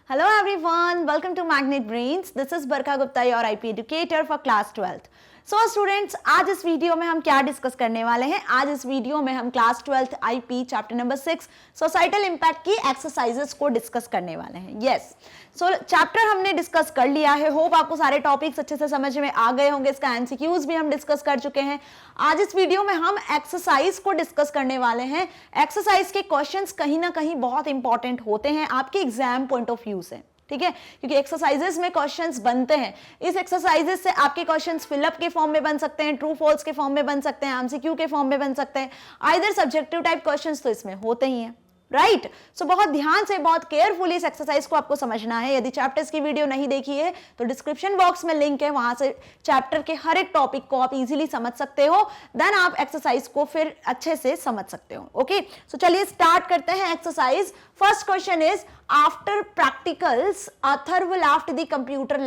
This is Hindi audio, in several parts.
Hello everyone, welcome to Magnet Brains. This is Barkha Gupta, your IP educator for class 12th. So students, आज इस वीडियो में हम क्या डिस्कस करने वाले हैं? आज इस वीडियो में हम class 12th IP chapter number 6 societal impact की एक्सरसाइजेस को डिस्कस करने वाले हैं. यस, सो चैप्टर हमने डिस्कस कर लिया है. होप आपको सारे टॉपिक्स अच्छे से समझ में आ गए होंगे. इसका एमसीक्यूज भी हम डिस्कस कर चुके हैं. आज इस वीडियो में हम एक्सरसाइज को डिस्कस करने वाले हैं. एक्सरसाइज के क्वेश्चंस कहीं ना कहीं बहुत इंपॉर्टेंट होते हैं आपके एग्जाम पॉइंट ऑफ व्यू से, ठीक है, क्योंकि एक्सरसाइजेस में क्वेश्चंस बनते हैं. इस एक्सरसाइजेस से आपके क्वेश्चंस फिलअप के फॉर्म में बन सकते हैं, ट्रू फॉल्स के फॉर्म में बन सकते हैं, एमसीक्यू के फॉर्म में बन सकते हैं. आइदर सब्जेक्टिव टाइप क्वेश्चंस तो इसमें होते ही हैं, राइट. सो बहुत ध्यान से, बहुत केयरफुली इस एक्सरसाइज को आपको समझना है. यदि चैप्टर्स की वीडियो नहीं देखी है तो डिस्क्रिप्शन बॉक्स में लिंक है, वहां से चैप्टर के हर एक टॉपिक को आप इजीली समझ सकते हो. देन आप एक्सरसाइज को फिर अच्छे से समझ सकते हो. ओके, सो चलिए स्टार्ट करते हैं exercise. First question is, after practicals Atharva left the computer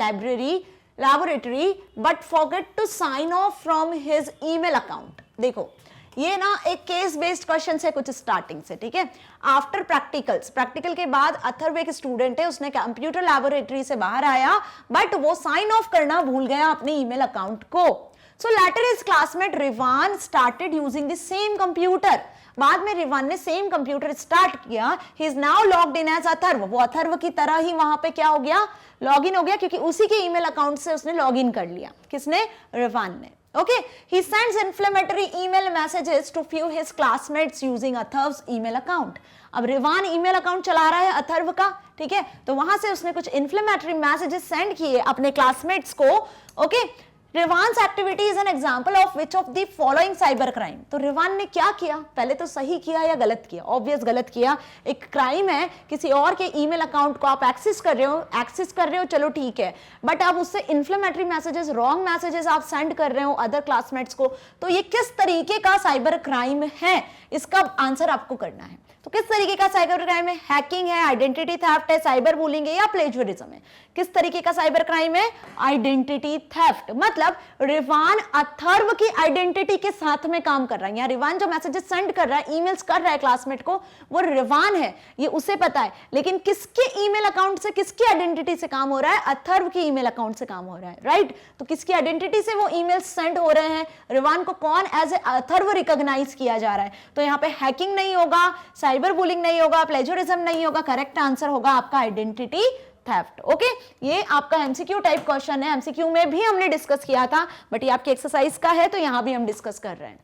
laboratory but forget to sign off from his email account. देखो, ये ना एक केस बेस्ड क्वेश्चन है कुछ स्टार्टिंग से, ठीक है. आफ्टर प्रैक्टिकल्स, प्रैक्टिकल के बाद अथर्व एक स्टूडेंट है, उसने कंप्यूटर लैबोरेटरी से बाहर आया बट वो साइन ऑफ करना भूल गया अपने ईमेल अकाउंट को. So later his classmate Rivan started using the same computer. बाद में रिवान ने सेम कंप्यूटर स्टार्ट किया. He is now logged in as Atharv. वो अथर्व की तरह ही वहां पे क्या हो गया, लॉग इन हो गया, क्योंकि उसी के ईमेल अकाउंट से उसने लॉग इन कर लिया. किसने? रिवान ने. Okay, he sends inflammatory email messages to few his classmates using अथर्व's email account. अब रिवान ईमेल अकाउंट चला रहा है अथर्व का, ठीक है, तो वहां से उसने कुछ इन्फ्लेमेटरी मैसेजेस सेंड किए अपने क्लासमेट्स को. Okay, Rivan's activity is an example of which of the following cyber crime. तो रिवान ने क्या किया, पहले तो सही किया या गलत किया? ऑब्वियस गलत किया. एक क्राइम है, किसी और के ईमेल अकाउंट को आप एक्सेस कर रहे हो, चलो ठीक है, बट आप उससे इन्फ्लेमेटरी मैसेजेस, रॉन्ग मैसेजेस आप सेंड कर रहे हो अदर क्लासमेट्स को, तो ये किस तरीके का साइबर क्राइम है, इसका आंसर आपको करना है. तो किस तरीके का साइबर क्राइम है? हैकिंग है, आइडेंटिटी थेफ्ट है, साइबर बुलिंग है या प्लेजरिज्म है? किस तरीके का साइबर क्राइम है? Identity theft. मतलब रिवान अथर्व की आइडेंटिटी के साथ में काम कर रहा है. यहाँ रिवान जो मैसेजेस सेंड कर रहा है, ईमेल्स कर रहा है क्लासमेट को, वो रिवान है, ये उसे पता है, लेकिन किसके ईमेल अकाउंट से, किसकी आइडेंटिटी से काम हो रहा है? अथर्व की ईमेल अकाउंट से काम हो रहा है, राइट. तो किसकी आइडेंटिटी से वो ईमेल्स सेंड हो रहे हैं? रिवान को कौन एज ए अथर्व रिकॉग्नाइज किया जा रहा है. तो यहाँ पे हैकिंग नहीं होगा, साइबर बुलिंग नहीं होगा, प्लेजरिज्म नहीं होगा. करेक्ट आंसर होगा आपका आइडेंटिटी थेफ्ट. ओके, ये आपका एमसीक्यू टाइप क्वेश्चन है. एमसीक्यू में भी हमने डिस्कस किया था, बट ये आपकी एक्सरसाइज का है, तो यहां भी हम डिस्कस कर रहे हैं.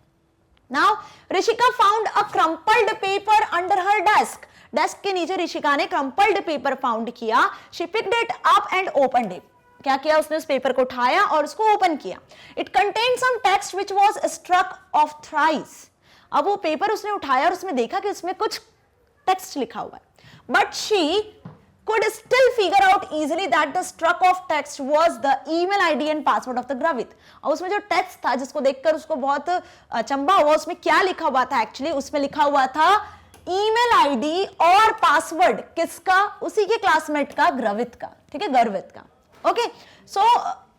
Now Rishika found a crumpled paper under her desk. Desk के नीचे ऋषिका ने क्रम्पल्ड पेपर फाउंड किया. She picked it up and opened it. क्या किया उसने? उस पेपर को उठाया और उसको ओपन किया. It contained some text which was struck off thrice. अब वो पेपर उसने उठाया और उसमें देखा कि उसमें कुछ टेक्स्ट लिखा हुआ है, but she could still figure out easily that the struck of text was the email ID and password of the Gravit. और उसमें जो टेक्स्ट था, जिसको देखकर उसको बहुत अचंभा हुआ, उसमें क्या लिखा हुआ था? एक्चुअली उसमें लिखा हुआ था ईमेल आईडी और पासवर्ड. किसका? उसी के क्लासमेट का, ग्रवित का, ठीक है, गर्वित का. Okay, so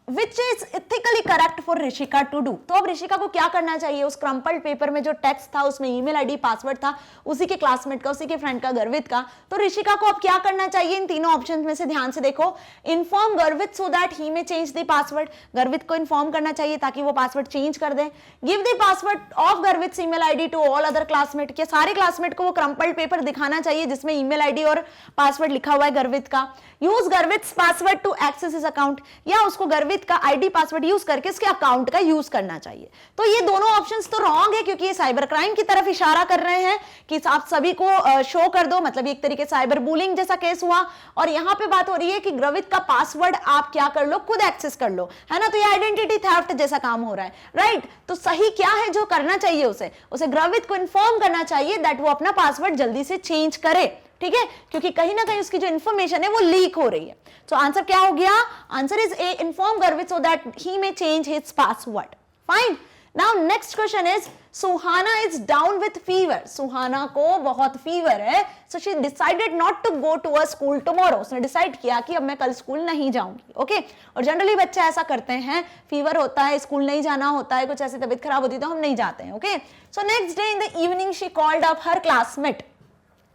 Which is ethically correct for Rishika to do. तो अब ऋषिका को क्या करना चाहिए? उस क्रम्पल्ड पेपर में जो टेक्स्ट था, उसमें ईमेल आईडी, पासवर्ड था, उसी के क्लासमेट का, उसी के फ्रेंड का, गर्वित का. तो ऋषिका को अब क्या करना चाहिए? इन तीनों ऑप्शंस में से ध्यान से देखो. Inform Garvit so that he may change the password. गर्वित को इन्फॉर्म करना चाहिए ताकि वो पासवर्ड चेंज कर दे. Give the password of Garvit email ID to all other classmate. के सारे क्लासमेट को वो क्रम्पल्ड पेपर दिखाना चाहिए जिसमें ईमेल आईडी और पासवर्ड लिखा हुआ है गर्वित का. Use Garvit password to access his account. या उसको गर्वित का आईडी पासवर्ड यूज करके इसके अकाउंट का यूज करना चाहिए. तो ये दोनों ऑप्शंस तो रॉन्ग है, क्योंकि ये साइबर क्राइम की तरफ इशारा कर रहे हैं कि आप सभी को शो कर दो. मतलब एक तरीके से साइबर बुलिंग जैसा केस हुआ. और यहां पे बात हो रही है कि ग्रवित का पासवर्ड आप क्या कर लो, खुद एक्सेस कर लो, है ना. तो ये आइडेंटिटी थेफ्ट जैसा काम हो रहा है, राइट. तो सही क्या है जो करना चाहिए? उसे ग्रवित को इन्फॉर्म करना चाहिए दैट वो अपना पासवर्ड जल्दी से चेंज करे, ठीक है, क्योंकि कहीं ना कहीं उसकी जो इंफॉर्मेशन है वो लीक हो रही है. तो आंसर क्या हो गया? Answer is a, inform Garvit so that he may change his password. Fine. Now next question is, Suhana is down with fever. Suhana को बहुत फीवर है. So she decided not to go to a school tomorrow. उसने डिसाइड किया कि अब मैं कल स्कूल नहीं जाऊंगी. ओके, और जनरली बच्चे ऐसा करते हैं, फीवर होता है, स्कूल नहीं जाना होता है, कुछ ऐसी तबीयत खराब होती है तो हम नहीं जाते हैं. Okay, so next day in the evening she called up her classmate.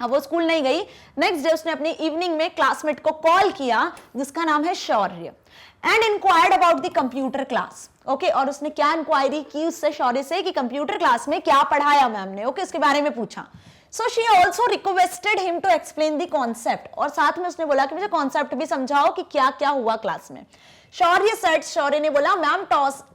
अब वो स्कूल नहीं गई। नेक्स्ट डे उसने अपनी इवनिंग में क्लासमेट को कॉल किया जिसका नाम है Shaurya, and inquired about the computer class. Okay, और उसने क्या इंक्वायरी की उससे, शौर्य से, कि कंप्यूटर क्लास में क्या पढ़ाया मैम ने। ओके, उसके बारे में पूछा। So she also requested him to explain the concept, और साथ में उसने बोला कि मुझे कॉन्सेप्ट भी समझाओ कि क्या क्या हुआ क्लास में। शौर्य ने बोला, ma'am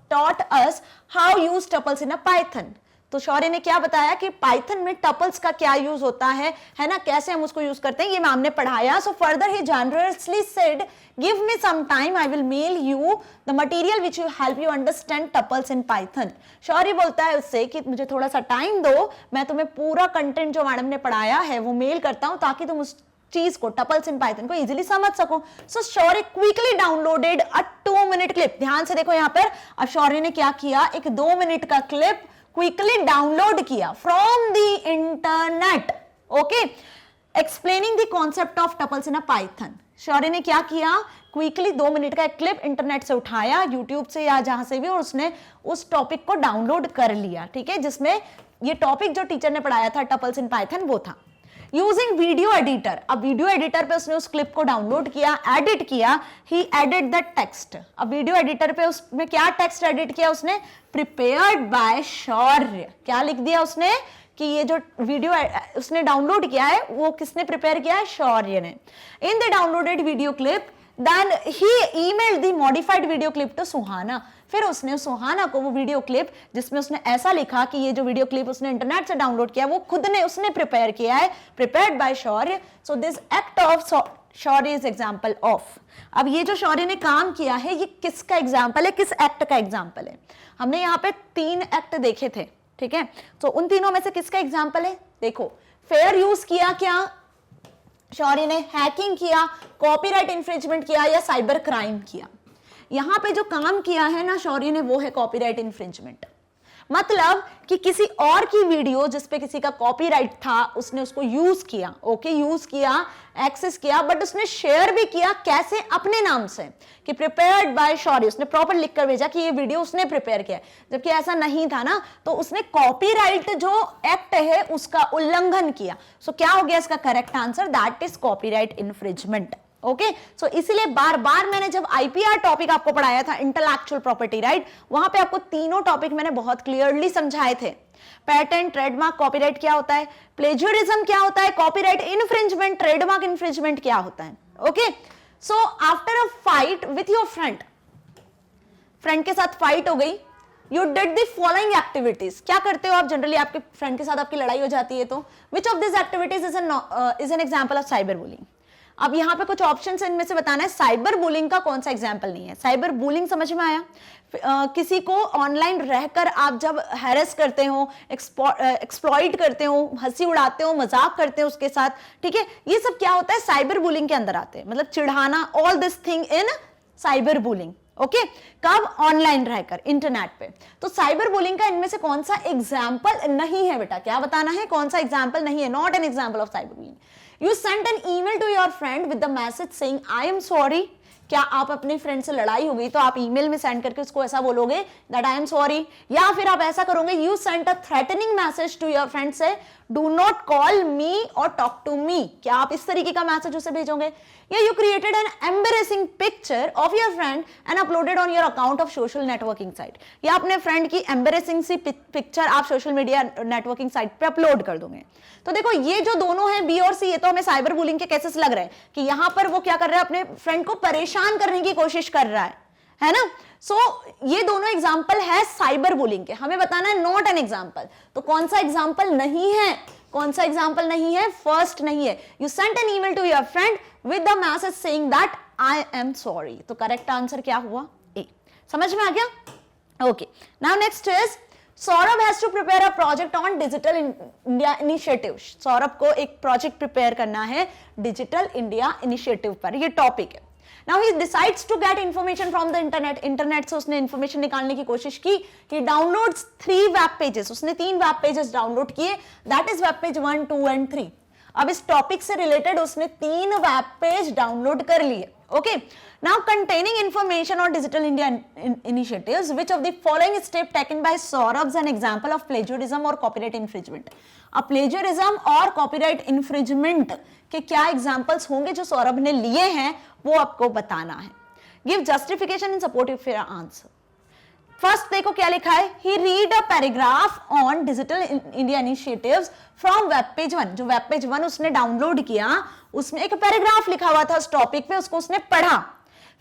taught us how use tuples in a Python। तो शौर्य ने क्या बताया कि पाइथन में टपल्स का क्या यूज होता है ना, कैसे हम उसको यूज करते हैं, ये मैम ने पढ़ाया। So further he generously said, give me some time, I will mail you the material which you help you understand tuples in Python. Shaurya बोलता है उससे कि मुझे थोड़ा सा टाइम दो, मैं तुम्हें पूरा कंटेंट जो मैडम ने पढ़ाया है वो मेल करता हूं ताकि तुम उस चीज को, टपल्स इन पाइथन को इजीली समझ सको। सो शौर्य क्विकली डाउनलोडेड अ 2 मिनट क्लिप। ध्यान से देखो यहाँ पर, अब शौर्य ने क्या किया, एक 2 मिनट का क्लिप क्विकली डाउनलोड किया from the internet. Okay, explaining the concept of tuples in a Python. Shaurya ने क्या किया, क्विकली 2 मिनट का एक क्लिप इंटरनेट से उठाया, यूट्यूब से या जहां से भी, और उसने उस टॉपिक को डाउनलोड कर लिया। ठीक है, जिसमें ये टॉपिक जो टीचर ने पढ़ाया था टपल्स इन पाइथन वो था। यूजिंग वीडियो एडिटर, अब वीडियो एडिटर पे उसने उस क्लिप को डाउनलोड किया, एडिट किया, ही एडिट द टेक्स्ट। अब वीडियो एडिटर पे उसमें क्या टेक्स्ट एडिट किया उसने, प्रिपेयर्ड बाय शौर्य। क्या लिख दिया उसने कि ये जो वीडियो उसने डाउनलोड किया है वो किसने प्रिपेयर किया है, शौर्य ने। In the downloaded video clip then he emailed the modified video clip to Suhana. फिर उसने सुहाना को वो वीडियो क्लिप, जिसमें उसने ऐसा लिखा कि ये जो वीडियो क्लिप उसने इंटरनेट से डाउनलोड किया वो खुद ने उसने प्रिपेयर किया है, prepared by Shaurya. So this act of Shaurya is example of. अब ये जो शौर्य ने काम किया है ये किसका एग्जांपल है, किस एक्ट का एग्जांपल है। हमने यहाँ पे 3 एक्ट देखे थे, ठीक है, तो उन तीनों में से किसका एग्जांपल है, देखो, फेयर यूज किया क्या शौर्य ने, हैकिंग किया, कॉपीराइट इंफ्रिंजमेंट किया, या साइबर क्राइम किया। यहां पे जो काम किया है ना शौर्य ने वो है कॉपीराइट इंफ्रिंजमेंट। मतलब कि किसी और की वीडियो जिसपे किसी का कॉपीराइट था उसने उसको यूज किया, ओके, यूज किया, एक्सेस किया, बट उसने शेयर भी किया, कैसे, अपने नाम से, कि प्रिपेयर्ड बाय शौर्य। उसने प्रॉपर लिखकर भेजा कि ये वीडियो उसने प्रिपेयर किया, जबकि ऐसा नहीं था ना, तो उसने कॉपीराइट जो एक्ट है उसका उल्लंघन किया। सो क्या हो गया इसका correct answer, that is copyright infringement. Okay, so इसीलिए बार बार मैंने जब आईपीआर टॉपिक आपको पढ़ाया था, इंटेलेक्चुअल प्रॉपर्टी राइट, वहां पे आपको तीनों टॉपिक मैंने बहुत क्लियरली समझाए थे। पेटेंट, ट्रेडमार्क, कॉपीराइट क्या होता है, प्लेजरिज्म क्या होता है, कॉपीराइट इन्फ्रिंजमेंट, ट्रेडमार्क इन्फ्रिंजमेंट क्या होता है। Okay, so after a fight with your friend के साथ फाइट हो गई, you did the following activities. क्या करते हो आप जनरली, आपके फ्रेंड के साथ आपकी लड़ाई हो जाती है तो which of this activities is an example of cyber bullying. अब यहाँ पे कुछ ऑप्शंस इनमें से बताना है, साइबर बुलिंग का कौन सा एग्जाम्पल नहीं है। साइबर बुलिंग समझ में आया, किसी को ऑनलाइन रहकर आप जब हैरेस करते हो, एक्सप्लॉइट करते हो, हंसी उड़ाते हो, मजाक करते हो उसके साथ, ठीक है, ये सब क्या होता है, साइबर बुलिंग के अंदर आते हैं। मतलब चिढ़ाना, all this thing in cyber bullying. Okay, कब, ऑनलाइन रहकर, इंटरनेट पे। तो साइबर बुलिंग का इनमें से कौन सा एग्जाम्पल नहीं है बेटा, क्या बताना है, कौन सा एग्जाम्पल नहीं है, not an example of cyber bullying. You sent an email to your friend with the message saying I am sorry। क्या आप अपने फ्रेंड से लड़ाई हो गई तो आप ईमेल में सेंड करके उसको ऐसा बोलोगे that I am sorry, या फिर आप ऐसा करोगे, you sent a threatening message to your friend से do not call me or talk to me। क्या आप इस तरीके का मैसेज उसे भेजोगे, या you created an embarrassing picture of your friend and uploaded on your account of social networking site। या अपने फ्रेंड की embarrassing सी पिक्चर आप सोशल मीडिया नेटवर्किंग साइट पे अपलोड कर दोगे। तो देखो ये जो दोनों हैं बी और सी, ये तो हमें साइबर बुलिंग के केसेस लग रहे हैं कि यहां पर वो क्या कर रहा है, अपने फ्रेंड को परेशान करने की कोशिश कर रहा है ना। सो ये दोनों एग्जाम्पल है साइबर बुलिंग के, हमें बताना है नॉट एन एग्जाम्पल। तो कौन सा एग्जाम्पल नहीं है, कौन सा एग्जाम्पल नहीं है, फर्स्ट नहीं है, you sent an email to your friend with the message saying that I am sorry. तो करेक्ट आंसर क्या हुआ, ए। समझ में आ गया। Okay, now next is Saurabh has to prepare a project on digital India initiative. Saurabh को एक प्रोजेक्ट प्रिपेयर करना है डिजिटल इंडिया इनिशिएटिव पर, ये टॉपिक है। Now he decides to get information from the internet। Internet से उसने इंफॉर्मेशन निकालने की कोशिश की। He downloads 3 वेब पेजेस, उसने 3 वेब पेजेस डाउनलोड किए, that is web page 1, 2 and 3। अब इस टॉपिक से रिलेटेड उसने 3 वेब पेज डाउनलोड कर लिए। Okay, now containing information on digital India initiatives, which of the following step taken by Saurabh N example of plagiarism और कॉपीराइट इंफ्रिंजमेंट। अब प्लेजरिज्म और कॉपीराइट इन्फ्रिंजमेंट के क्या एग्जांपल्स होंगे जो सौरभ ने लिए हैं वो आपको बताना है। Give justification in support of your answer. First देखो क्या लिखा है, he read a paragraph on digital India initiatives from web page 1। जो वेब पेज 1 उसने डाउनलोड किया, उसमें एक पैराग्राफ लिखा हुआ था उस टॉपिक पे, उसको उसने पढ़ा,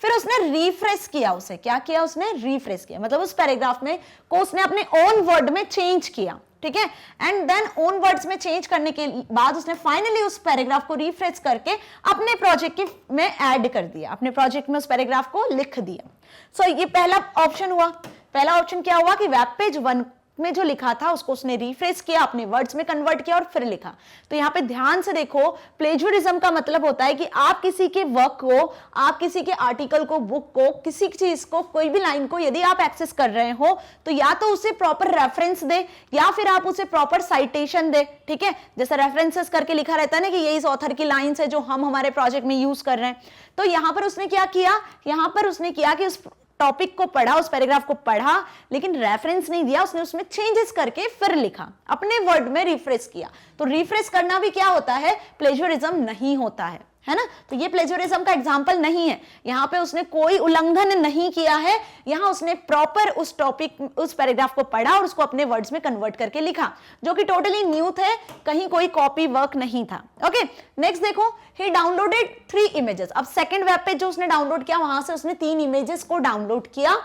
फिर उसने रिफ्रेश किया, उसे क्या किया, उसने रिफ्रेश किया, मतलब उस पैराग्राफ में को उसने अपने ओन वर्ड में चेंज किया, ठीक है। एंड देन ओन वर्ड्स में चेंज करने के बाद उसने फाइनली उस पैराग्राफ को रिफ्रेश करके अपने प्रोजेक्ट में ऐड कर दिया, अपने प्रोजेक्ट में उस पैराग्राफ को लिख दिया। सो ये पहला ऑप्शन हुआ। पहला ऑप्शन क्या हुआ कि वेब पेज 1 में जो लिखा था उसको उसने रिफ्रेश किया, अपने वर्ड्स में कन्वर्ट किया और फिर लिखा। तो यहाँ पे ध्यान से देखो, प्लेजरिज्म का मतलब होता है कि आप किसी के वर्क को, आप किसी के आर्टिकल को, बुक को, किसी चीज को, कोई भी लाइन को यदि आप एक्सेस कर रहे हो तो या तो उसे प्रॉपर रेफरेंस दे या फिर आप उसे प्रॉपर साइटेशन दे, ठीक है। जैसे रेफरेंसेस करके लिखा रहता है ना कि ये इस ऑथर की लाइन्स है जो हम हमारे प्रोजेक्ट में यूज कर रहे हैं। तो यहां पर उसने क्या किया, यहां पर उसने किया कि उस टॉपिक को पढ़ा, उस पैराग्राफ को पढ़ा, लेकिन रेफरेंस नहीं दिया, उसने उसमें चेंजेस करके फिर लिखा, अपने वर्ड में रिफ्रेश किया। तो रिफ्रेश करना भी क्या होता है, प्लेजरिज्म नहीं होता है ना। तो ये प्लेजरिज्म का एग्जांपल नहीं है, यहाँ पे उसने कोई उल्लंघन नहीं किया है, यहाँ उसने प्रॉपर उस टॉपिक, उस पैराग्राफ को पढ़ा और उसको अपने वर्ड्स में कन्वर्ट करके लिखा, जो कि टोटली न्यू थे, कहीं कोई कॉपी वर्क नहीं था। ओके, नेक्स्ट देखो, ही डाउनलोडेड 3 इमेजेस। अब सेकंड वेब पेज जो उसने डाउनलोड किया वहां से उसने 3 इमेजेस को डाउनलोड किया।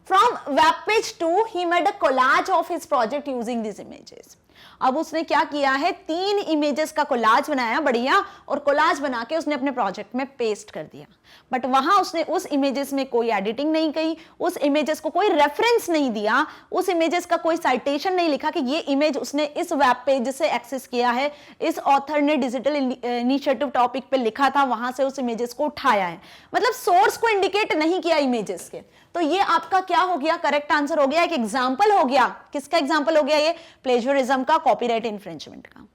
From web page 2 he made a collage of his project using this images. अब उसने क्या किया है, 3 इमेजेस का कोलाज बनाया बढ़िया, और कोलाज बना के उसने अपने प्रोजेक्ट में पेस्ट कर दिया। बट वहां उसने उस इमेजेस में कोई एडिटिंग नहीं की, उस इमेजेस को कोई रेफरेंस नहीं दिया, उस इमेजेस का कोई साइटेशन नहीं लिखा कि ये इमेज उसने इस वेब पेज से एक्सेस किया है, इस ऑथर ने डिजिटल इनिशिएटिव टॉपिक पे लिखा था, वहां से उस इमेजेस को उठाया है, मतलब सोर्स को इंडिकेट नहीं किया इमेजेस के। तो ये आपका क्या हो गया, करेक्ट आंसर हो गया, एक एग्जांपल हो गया। किसका एग्जांपल हो गया, ये प्लेजरिज्म का, कॉपीराइट इन्फ्रिंजमेंट का,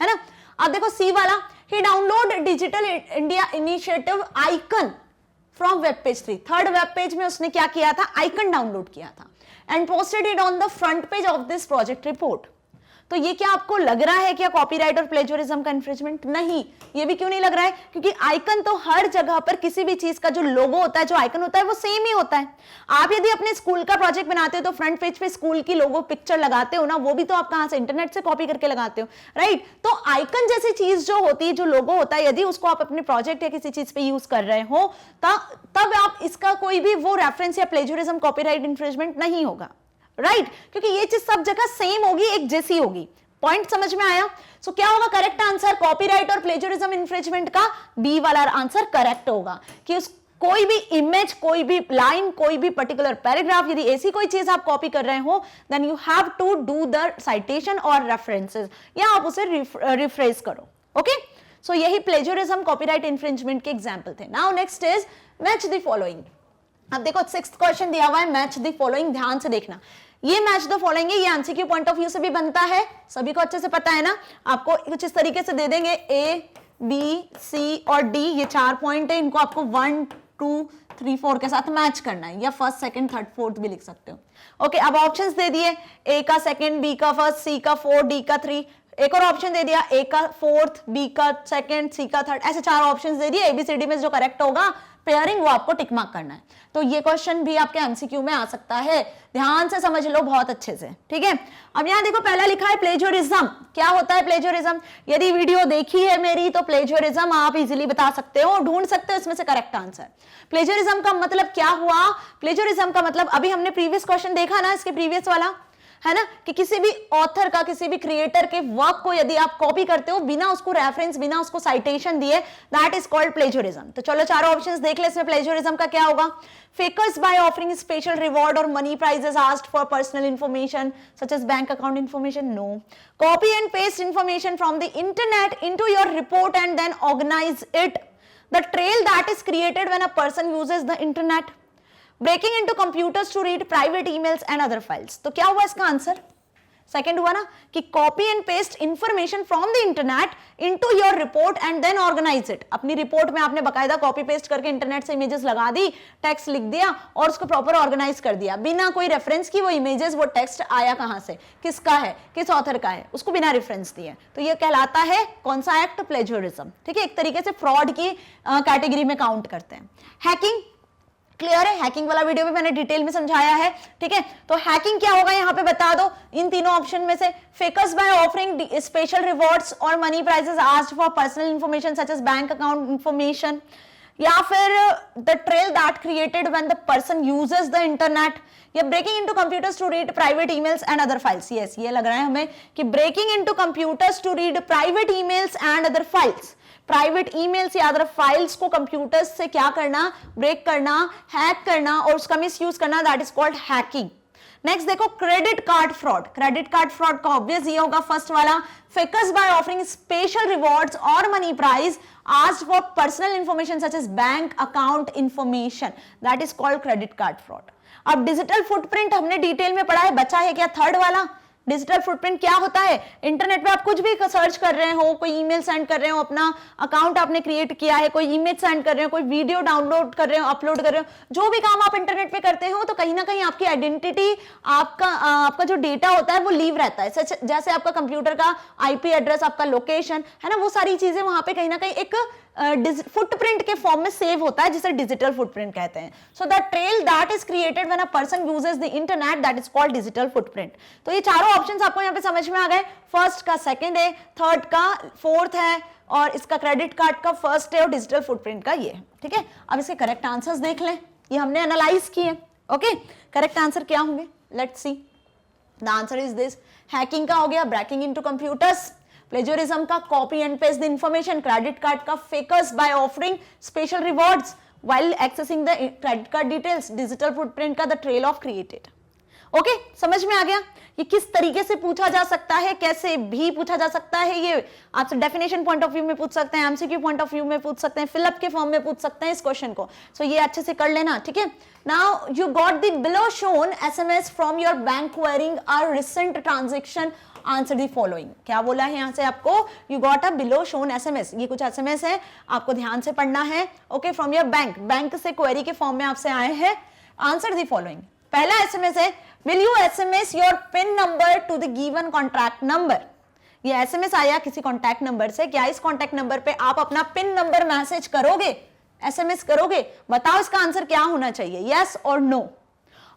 है ना। अब देखो सी वाला, he download digital India initiative icon from web page 3। Third web page में उसने क्या किया था, आइकन डाउनलोड किया था, and posted it on the front page of this project report. तो ये क्या आपको लग रहा है क्या कॉपीराइट और प्लेजरिज्म का इन्फ्रिंजमेंट? नहीं। ये भी क्यों नहीं लग रहा है, क्योंकि आइकन तो हर जगह पर किसी भी चीज का जो लोगो होता है, जो आइकन होता है, वो सेम ही होता है। आप यदि अपने स्कूल का प्रोजेक्ट बनाते हो तो फ्रंट पेज पे स्कूल की लोगो पिक्चर लगाते हो ना, वो भी तो आप कहां से, इंटरनेट से कॉपी करके लगाते हो, राइट। तो आइकन जैसी चीज जो होती है, जो लोगो होता है, यदि उसको आप अपने प्रोजेक्ट या किसी चीज पे यूज कर रहे हो तब आप इसका कोई भी वो रेफरेंस या प्लेजरिज्म, कॉपीराइट इन्फ्रिंजमेंट नहीं होगा, राइट, क्योंकि ये चीज सब जगह सेम होगी, एक जैसी होगी। पॉइंट समझ में आया? सो क्या होगा करेक्ट आंसर, कॉपीराइट और प्लेजरिज्म इन्फ्रिंजमेंट का बी वाला आंसर करेक्ट होगा, कि उस कोई भी इमेज, कोई भी लाइन, कोई भी पर्टिकुलर पैराग्राफ, यदि ऐसी कोई चीज आप कॉपी कर रहे हो, then you have to do the citation और रेफरेंसेस, या आप उसे रिफ्रेश करो। ओके, सो यही प्लेजरिज्म, कॉपीराइट इन्फ्रिंजमेंट के एग्जांपल थे। Now next is match the following. अब देखो 6th क्वेश्चन दिया हुआ है, मैच द फॉलोइंग, ध्यान से देखना। ये मैच द फॉलोइंग है, ये एमसीक्यू पॉइंट ऑफ व्यू से भी बनता है, सभी को अच्छे से पता है ना। आपको कुछ इस तरीके से दे देंगे, ए, बी, सी और डी, ये 4 पॉइंट है, इनको आपको 1, 2, 3, 4 के साथ मैच करना है, या फर्स्ट, सेकंड, थर्ड, फोर्थ भी लिख सकते हो। ओके, अब ऑप्शंस दे दिए, ए का सेकंड, बी का फर्स्ट, सी का 4, डी का 3। एक और ऑप्शन दे दिया, ए का 4th, बी का 2nd, सी का 3rd, ऐसे 4 ऑप्शंस दे दिए। एबीसीडी में जो करेक्ट होगा पेयरिंग, वो आपको टिक मार्क करना है। तो ये क्वेश्चन भी आपके एमसीक्यू में आ सकता है, ध्यान से समझ लो बहुत अच्छे से, ठीक है। अब यहाँ देखो पहला लिखा है प्लेजरिज्म। क्या होता है प्लेजरिज्म? यदि वीडियो देखी है मेरी तो प्लेजरिज्म आप इजीली बता सकते हो, ढूंढ सकते हो इसमें से करेक्ट आंसर। प्लेजरिज्म का मतलब क्या हुआ? प्लेजरिज्म का मतलब अभी हमने प्रीवियस क्वेश्चन देखा ना, इसके प्रीवियस वाला, है ना, कि किसी भी ऑथर का, किसी भी क्रिएटर के वर्क को यदि आप कॉपी करते हो बिना उसको रेफरेंस, बिना उसको साइटेशन दिए, दैट इज कॉल्ड प्लेजरिज्म। तो चलो चारों ऑप्शंस देख ले, इसमें प्लेजरिज्म का क्या होगा। Fakers by offering special reward और money prizes asked for personal information such as bank account information, no. Copy and paste information from the internet into your report and then organise it, the trail that is created when a person uses the internet, breaking into computers to read private emails and other files. तो क्या हुआ इसका आंसर? सेकंड हुआ ना कि copy and paste information from the internet into your report and then organise it. अपनी रिपोर्ट में आपने बकायदा कॉपी पेस्ट करके इंटरनेट से इमेजेस लगा दी, टेक्स्ट लिख दिया और उसको प्रॉपर ऑर्गेनाइज कर दिया, बिना कोई रेफरेंस की वो इमेजेस, वो टेक्स्ट आया कहां से, किसका है, किस ऑथर का है, उसको बिना रेफरेंस दिए, तो ये कहलाता है कौन सा एक्ट, प्लेजरिज्म। ठीक है, एक तरीके से फ्रॉड की कैटेगरी में काउंट करते हैं। हैकिंग क्लियर है, हैकिंग वाला वीडियो भी मैंने डिटेल में समझाया है। ठीक है, तो हैकिंग क्या होगा यहां पे बता दो, इन तीनों ऑप्शन में से। Fakers by offering special rewards और money prizes asked for personal information such as bank account information, या फिर the trail that created when the person uses the internet, या breaking into computers to read private emails and other files. Yes, ये लग रहा है हमें कि breaking into computers to read private emails and other files, private emails या अदर फाइल्स को कंप्यूटर्स से क्या करना, ब्रेक करना, हैक करना और उसका मिसयूज करना, that is called hacking. Next देखो credit card fraud. Credit card fraud का ऑब्वियस ये होगा फर्स्ट वाला, fakers by offering special rewards और money prize asked for personal information such as bank account information, that is called credit card fraud. अब डिजिटल फुटप्रिंट हमने डिटेल में पढ़ा है, बचा है क्या थर्ड वाला। डिजिटल फुटप्रिंट क्या होता है, इंटरनेट पे आप कुछ भी सर्च कर रहे हो, कोई ईमेल सेंड कर रहे हो, अपना अकाउंट आपने क्रिएट किया है, कोई इमेज सेंड कर रहे हो, कोई वीडियो डाउनलोड कर रहे हो, अपलोड कर रहे हो, जो भी काम आप इंटरनेट पे करते हो तो कहीं ना कहीं आपकी आइडेंटिटी, आपका जो डेटा होता है वो लीव रहता है। जैसे आपका कंप्यूटर का आईपी एड्रेस, आपका लोकेशन है ना, वो सारी चीजें वहां पे कहीं ना कहीं एक फुटप्रिंट के फॉर्म में सेव होता है, जिसे डिजिटल फुटप्रिंट कहते हैं। So the trail that is created when a person uses the internet, that is called digital footprint. तो ये चारों ऑप्शंस आपको यहाँ पे समझ में आ गए, फर्स्ट का सेकंड है, थर्ड का फोर्थ है, और इसका क्रेडिट कार्ड का फर्स्ट है और डिजिटल फुटप्रिंट का ये है। ठीक है, अब इसके करेक्ट आंसर्स देख लें, ये हमने एनालाइज किए। ओके, करेक्ट आंसर क्या होंगे, let's see. The answer is this, hacking का हो गया ब्रेकिंग इनटू कंप्यूटर्स, प्लेजरिज्म का copy and paste the information, credit card का fakers by offering special rewards while accessing the credit card details, digital footprint का the trail of created. Okay, समझ में आ गया ये किस तरीके से पूछा जा सकता है, कैसे भी पूछा जा सकता है। ये आपसे डेफिनेशन पॉइंट ऑफ व्यू में पूछ सकते हैं, एमसीक्यू पॉइंट ऑफ व्यू में पूछ सकते हैं, फिलअप के फॉर्म में पूछ सकते हैं इस क्वेश्चन को। सो ये अच्छे से कर लेना। ठीक है, now you got the below shown SMS from your bank quarrying a recent transaction, answer the following. क्या बोला है यहां से आपको, you got a below shown SMS, ये कुछ एसएमएस है, आपको ध्यान से पढ़ना है। Okay, from your bank, bank से क्वेरी के फॉर्म में आपसे आए हैं, आंसर दी फॉलोइंग। पहला एसएमएस है, will you SMS your pin number two the given contact number. ये एसएमएस आया किसी कॉन्टैक्ट नंबर से, क्या इस कॉन्टैक्ट नंबर पे आप अपना पिन नंबर मैसेज करोगे, एसएमएस करोगे? बताओ इसका आंसर क्या होना चाहिए, यस और नो।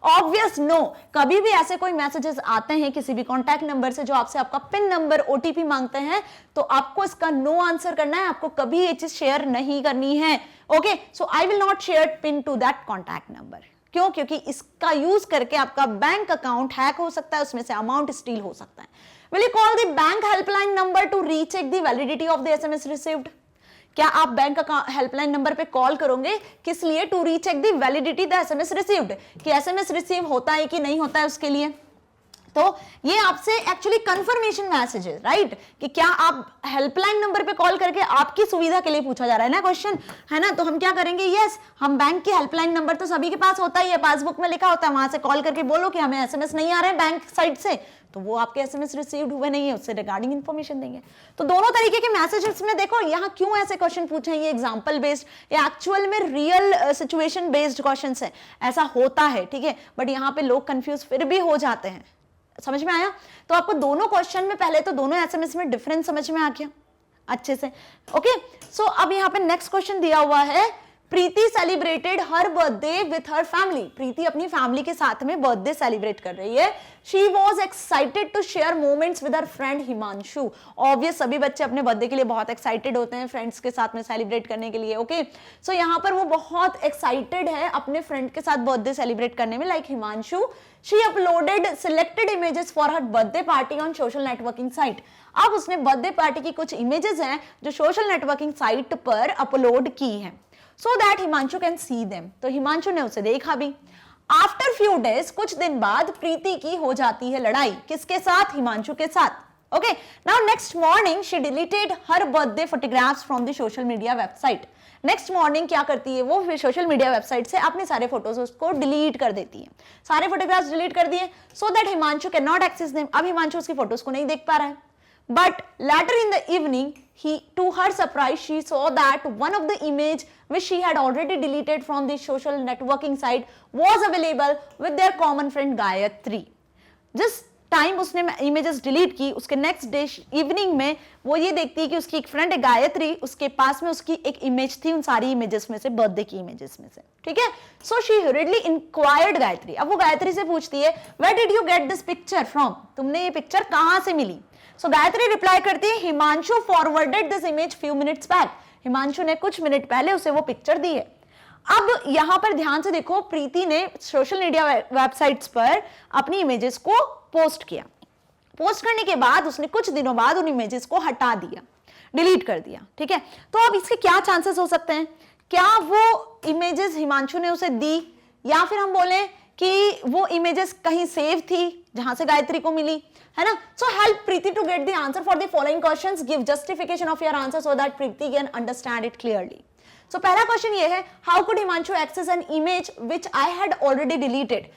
Obvious no. कभी भी ऐसे कोई मैसेजेस आते हैं किसी भी कॉन्टैक्ट नंबर से जो आपसे आपका पिन नंबर ओटीपी मांगते हैं, तो आपको इसका नो आंसर करना है, आपको कभी ये चीज शेयर नहीं करनी है। Okay, so I will not share PIN to that contact number. क्यों? क्योंकि इसका यूज करके आपका बैंक अकाउंट हैक हो सकता है, उसमें से अमाउंट स्टील हो सकता है। Will you call the bank helpline number to recheck the validity of the SMS received. क्या आप बैंक हेल्पलाइन नंबर पे कॉल करोगे, किस लिए? To recheck the validity the SMS received, कि एसएमएस रिसीव होता है कि नहीं होता है उसके लिए। तो ये आपसे एक्चुअली कंफर्मेशन मैसेज है, राइट, कि क्या आप हेल्पलाइन नंबर पे कॉल करके आपकी सुविधा के लिए पूछा जा रहा है ना क्वेश्चन, है ना। तो हम क्या करेंगे, यस, हम बैंक की हेल्पलाइन नंबर तो सभी के पास होता ही है, पासबुक में लिखा होता है, वहां से कॉल करके बोलो कि हमें एसएमएस नहीं आ रहे हैं बैंक साइड से, तो वो आपके एसएमएस रिसीव्ड हुए नहीं है, उससे रिगार्डिंग इंफॉर्मेशन देंगे। तो दोनों तरीके के मैसेजेस में देखो यहाँ क्यों ऐसे क्वेश्चन पूछे, ये एग्जांपल बेस्ड या एक्चुअल में रियल सिचुएशन बेस्ड क्वेश्चंस है, ऐसा होता है, ठीक है। बट यहाँ पे लोग कंफ्यूज फिर भी हो जाते हैं। समझ में आया? तो आपको दोनों क्वेश्चन में पहले तो दोनों एसएमएस में डिफरेंस समझ में आ गया अच्छे से। ओके, सो अब यहाँ पे नेक्स्ट क्वेश्चन दिया हुआ है, Preeti celebrated her birthday with her family. Preeti अपनी फैमिली के साथ में बर्थडे सेलिब्रेट कर रही है। She was excited to share moments with her friend Himanshu. Obvious, सभी बच्चे अपने बर्थडे के लिए बहुत एक्साइटेड होते हैं फ्रेंड्स के साथ में सेलिब्रेट करने के लिए। ओके, सो यहाँ पर वो बहुत एक्साइटेड है अपने फ्रेंड के साथ बर्थडे सेलिब्रेट करने में, like Himanshu. She uploaded selected images for her birthday party on social networking site. अब उसने बर्थडे पार्टी की कुछ इमेजेस हैं जो सोशल नेटवर्किंग साइट पर अपलोड की हैं, so that Himanshu can see them. तो हिमांशु ने उसे देखा भी। आफ्टर फ्यू डेज, कुछ दिन बाद प्रीति की हो जाती है लड़ाई, किसके साथ? हिमांशु के साथ। Okay, now next morning she deleted her birthday photographs from the social media website next morning क्या करती है वो, फिर सोशल मीडिया वेबसाइट से अपने सारे फोटोज उसको डिलीट कर देती है, सारे फोटोग्राफ्स डिलीट कर दिए, so that Himanshu can not access them. अब हिमांशु उसकी फोटोज को नहीं देख पा रहा है। But later in the evening, to her surprise, she saw that one of the image which she had already deleted from the social networking site was available with their common friend Gayatri. जिस टाइम उसने इमेजेस डिलीट की, उसके नेक्स्ट डे इवनिंग में वो ये देखती है कि उसकी एक फ्रेंड है गायत्री, उसके पास में उसकी एक इमेज थी उन सारी इमेजेस में से, बर्थडे की इमेजेस में से, ठीक है। So she hurriedly inquired Gayatri. अब वो गायत्री से पूछती है, where did you get this picture from, तुमने ये पिक्चर कहां से मिली। सो गायत्री रिप्लाई करती है, Himanshu forwarded this image few minutes back, Himanshu ने कुछ मिनट पहले उसे वो पिक्चर दी है। अब यहां पर ध्यान से देखो, प्रीति ने सोशल मीडिया वेबसाइट्स पर अपनी इमेजेस को पोस्ट किया, पोस्ट करने के बाद उसने कुछ दिनों बाद उन इमेजेस को हटा दिया, डिलीट कर दिया, ठीक है। तो अब इसके क्या चांसेस हो सकते हैं, क्या वो इमेजेस हिमांशु ने उसे दी, या फिर हम बोले कि वो इमेजेस कहीं सेव थी जहां से गायत्री को मिली, है ना। So help Preeti to get the answer for the following questions, give justification of your answer so that Preeti can understand it clearly. So पहला क्वेश्चन ये है, how could Himanshu access an image which I had already deleted.